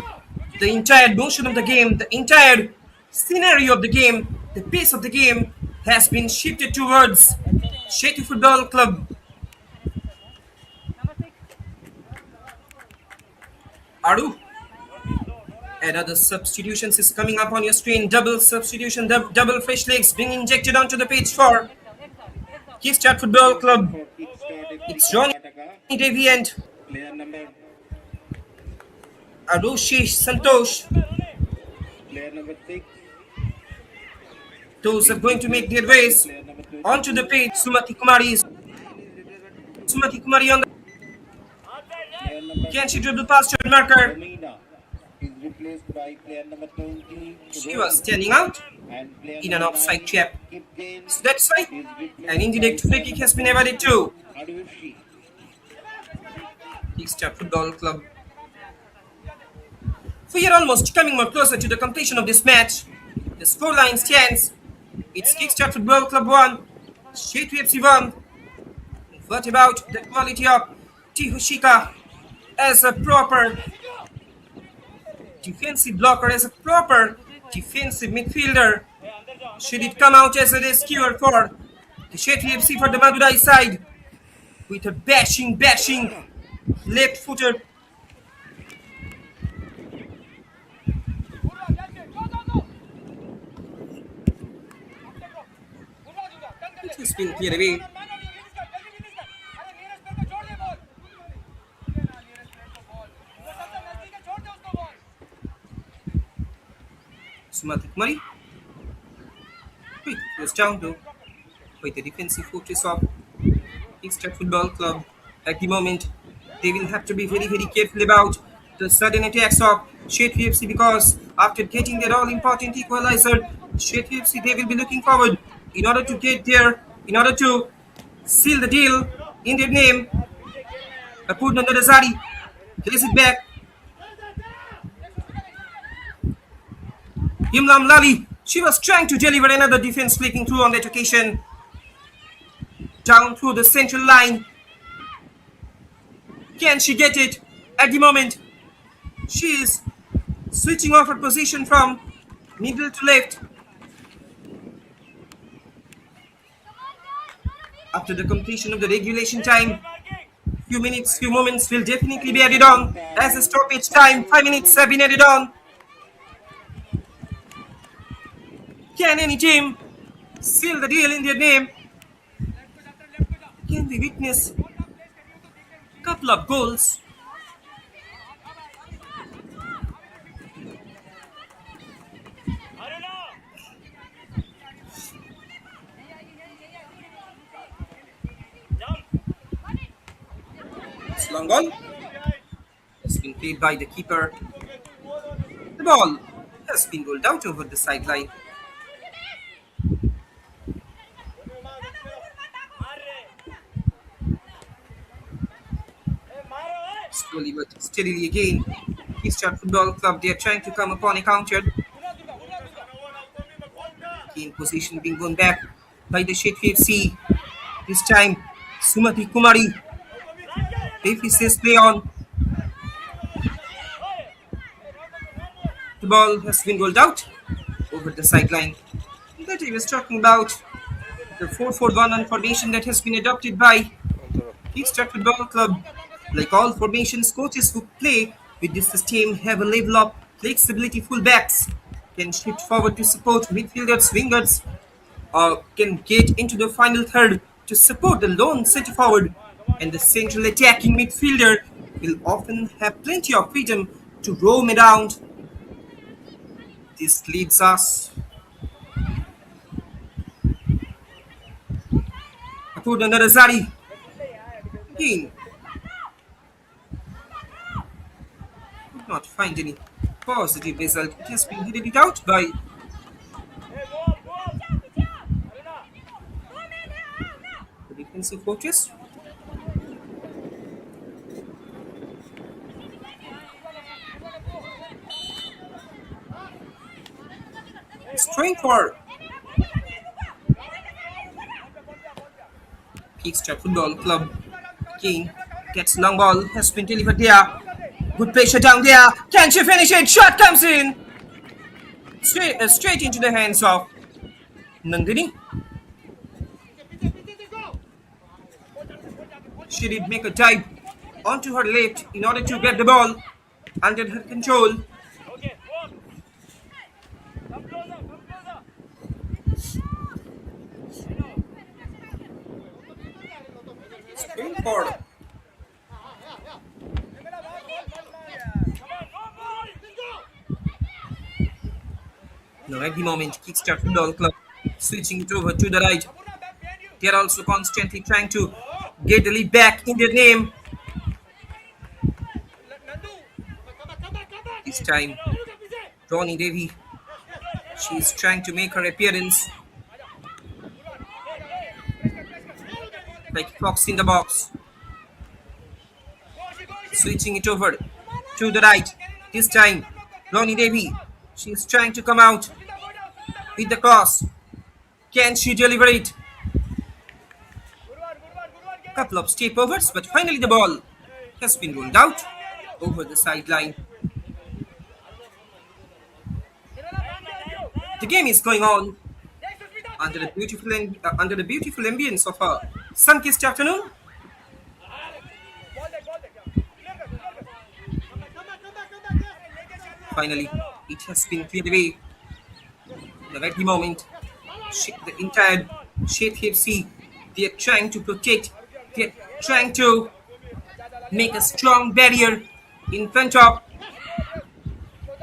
Speaker 1: the entire motion of the game, the entire scenario of the game, the pace of the game has been shifted towards Sethu Football Club. Aru, another substitutions is coming up on your screen. Double substitution, double fresh legs being injected onto the pitch for Kickstart Football
Speaker 2: Substitution
Speaker 1: Club.
Speaker 2: for Kickstart FC
Speaker 1: It's Johnny
Speaker 2: Karnataka.
Speaker 1: Devi and
Speaker 2: Player number
Speaker 1: Arushi Santosh.
Speaker 2: player number 6
Speaker 1: Those are
Speaker 2: is
Speaker 1: going to make
Speaker 2: replaced
Speaker 1: their
Speaker 2: by
Speaker 1: ways
Speaker 2: player number
Speaker 1: onto the
Speaker 2: 22.
Speaker 1: pitch. Sumati Kumari on the
Speaker 2: Player number
Speaker 1: can she dribble past her marker?
Speaker 2: Romina is replaced by player number 20
Speaker 1: She was
Speaker 2: Rohit,
Speaker 1: standing out
Speaker 2: and player
Speaker 1: in an
Speaker 2: number
Speaker 1: offside
Speaker 2: 9
Speaker 1: trap.
Speaker 2: Kipgain
Speaker 1: So that's why
Speaker 2: is
Speaker 1: an
Speaker 2: replaced by
Speaker 1: indirect free
Speaker 2: player
Speaker 1: kick
Speaker 2: number
Speaker 1: has been awarded
Speaker 2: 20
Speaker 1: to
Speaker 2: Adushi.
Speaker 1: Kickstart Football Club. We are almost coming more closer to the completion of this match. The scoreline stands. It's Kickstart Football Club 1, Sethu FC 1. What about the quality of Tihushika as a proper defensive blocker, as a proper defensive midfielder? Should it come out as a rescuer for the Sethu FC for the Madurai side with a bashing left-footed. It has been cleared away. Sumati Kumari. Quick, it was down though by the defensive fortress of Kickstart Football Club. At the moment, they will have to be very careful about the sudden attacks of Sethu FC because after getting their all-important equalizer, Sethu FC they will be looking forward in order to get there, in order to seal the deal in their name. Apurna Nadazari plays it back. Imlam Lali, she was trying to deliver another defense breaking through on that occasion. Down through the central line. Can she get it? At the moment, she is switching off her position from middle to left. After the completion of the regulation time, few moments will definitely be added on. As a stoppage time, 5 minutes have been added on. Can any team seal the deal in their name? Can we witness a couple of goals? It's long ball. It's been played by the keeper. The ball has been rolled out over the sideline. Slowly but steadily again, Kickstart Football Club, they are trying to come upon a counter. Again, position being won back by the Sethu FC. This time, Sumati Kumari. Babyface play on. The ball has been rolled out over the sideline. That I was talking about the 4-4-1 formation that has been adopted by Kickstart Football Club. Like all formations, coaches who play with this system have a level of flexibility. Fullbacks can shift forward to support midfielders, wingers, or can get into the final third to support the lone centre forward. And the central attacking midfielder will often have plenty of freedom to roam around. This leads us to the Narazari. Again, could not find any positive result. It has been headed out by the defensive fortress. It's trying for Kickstart Football Club. Again, gets long ball, has been delivered there. Good pressure down there. Can she finish it? Shot comes in. Straight into the hands of Nandini. She did make a dive onto her left in order to get the ball under her control. Going forward. Now at the moment, Kickstart Football Club switching it over to the right. They are also constantly trying to get the lead back in their name. This time, Ronnie Devi, she is trying to make her appearance like fox in the box. Switching it over to the right. This time, Ronnie Devi, she is trying to come out with the cross. Can she deliver it? Couple of step overs, but finally the ball has been rolled out over the sideline. The game is going on under the beautiful ambience of a sun-kissed afternoon. Finally, it has been cleared away. The very moment, the entire Sethu FC, they are trying to protect, they are trying to make a strong barrier in front of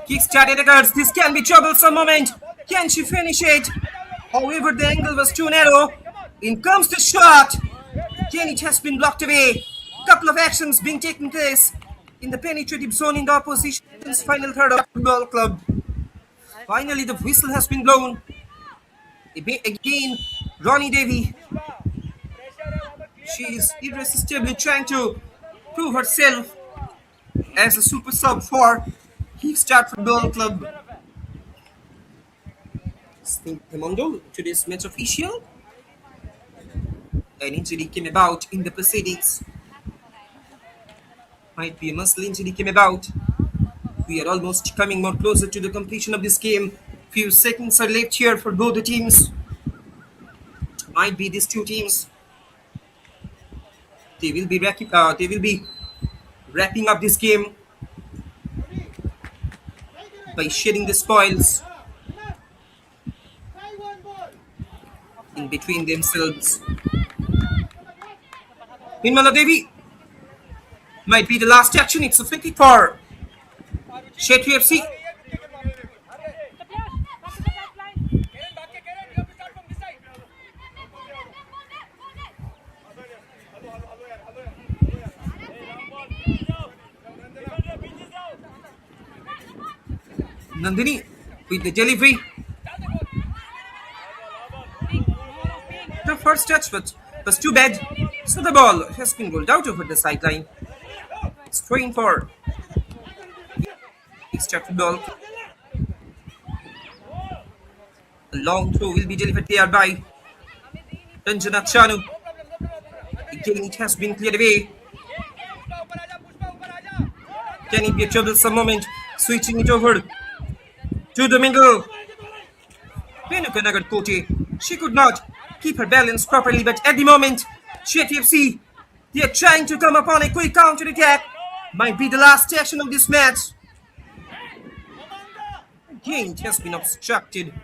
Speaker 1: Kickstart attackers. This can be troublesome moment. Can she finish it? However, the angle was too narrow. In comes the shot. Again, it has been blocked away. Couple of actions being taken place in the penetrative zone in the opposition's final third of the football club. Finally, the whistle has been blown. Again, Ronnie Devi. She is irresistibly trying to prove herself as a super sub for Kickstart Football Club. Temondo, today's match official. An injury came about in the proceedings. Might be a muscle injury came about. We are almost coming more closer to the completion of this game. Few seconds are left here for both the teams. Might be these two teams. They will be wrapping up this game by sharing the spoils in between themselves. Meanwhile, Devi might be the last action. It's a free kick for Sethu FC. Nandini with the delivery. The first touch was too bad, so the ball has been rolled out over the sideline. It's throwing for Kickstart Football. A long throw will be delivered there by Ranjana Chanu. Again, it has been cleared away. Can it be a troublesome moment? Switching it over to the middle. Renuka Nagarkote. She could not keep her balance properly, but at the moment, Sethu FC, they are trying to come upon a quick counter attack. Might be the last action of this match. Again, it has been obstructed.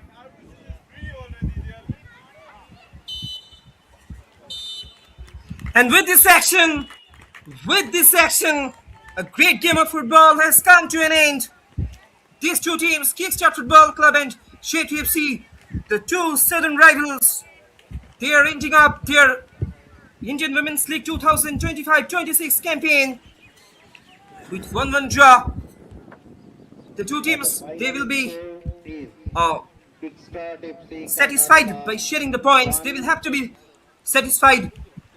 Speaker 1: And with this action, a great game of football has come to an end. These two teams, Kickstart Football Club and Sethu FC, the two southern rivals, they are ending up their Indian Women's League 2025-26 campaign with 1-1 draw. The two teams, they will be satisfied by sharing the points. They will have to be satisfied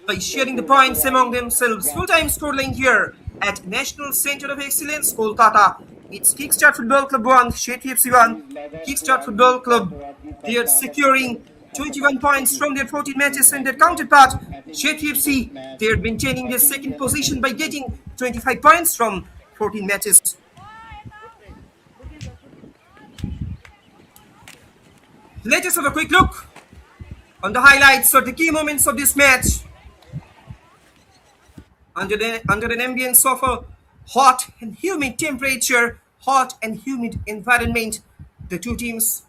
Speaker 1: by sharing the points among themselves. Full-time scoreline here at National Centre of Excellence, Kolkata. It's Kickstart Football Club 1, Sethu FC 1. Kickstart Football Club, they are securing 21 points from their 14 matches, and their counterpart, Sethu FC, they are maintaining their second position by getting 25 points from 14 matches. Let us have a quick look on the highlights or the key moments of this match. Under an ambience of a hot and humid temperature, hot and humid environment, the two teams,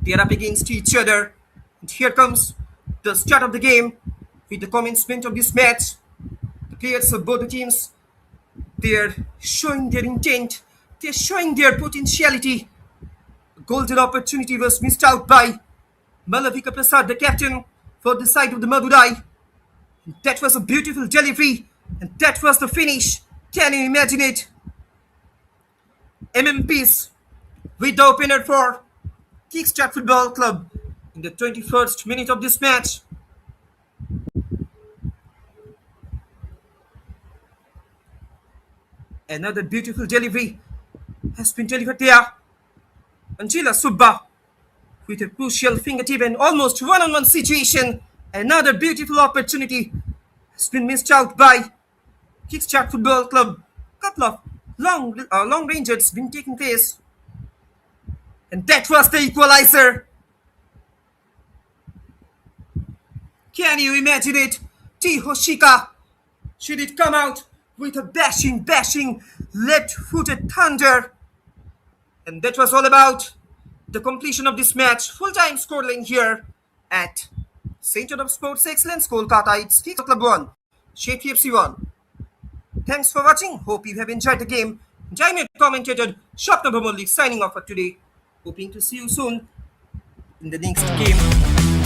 Speaker 1: they are up against each other. And here comes the start of the game with the commencement of this match. The players of both the teams, they are showing their intent, they are showing their potentiality. A golden opportunity was missed out by Malavika Prasad, the captain, for the side of the Madurai. That was a beautiful delivery, and that was the finish. Can you imagine it? MMPs with the opener for Kickstart Football Club in the 21st minute of this match. Another beautiful delivery has been delivered there. Angela Subba with a crucial fingertip and almost one-on-one situation. Another beautiful opportunity has been missed out by Kickstart Football Club. Couple of long ranges been taking place, and that was the equalizer. Can you imagine it? T. Hoshika, should it come out with a bashing, left-footed thunder? And that was all about the completion of this match. Full-time scoreline here at Center of Sports Excellence, Kolkata. It's Kickstart Club 1, Sethu FC 1. Thanks for watching. Hope you have enjoyed the game. And I'm your commentator, Shopna Bhamoli, signing off for today. Hoping to see you soon in the next game.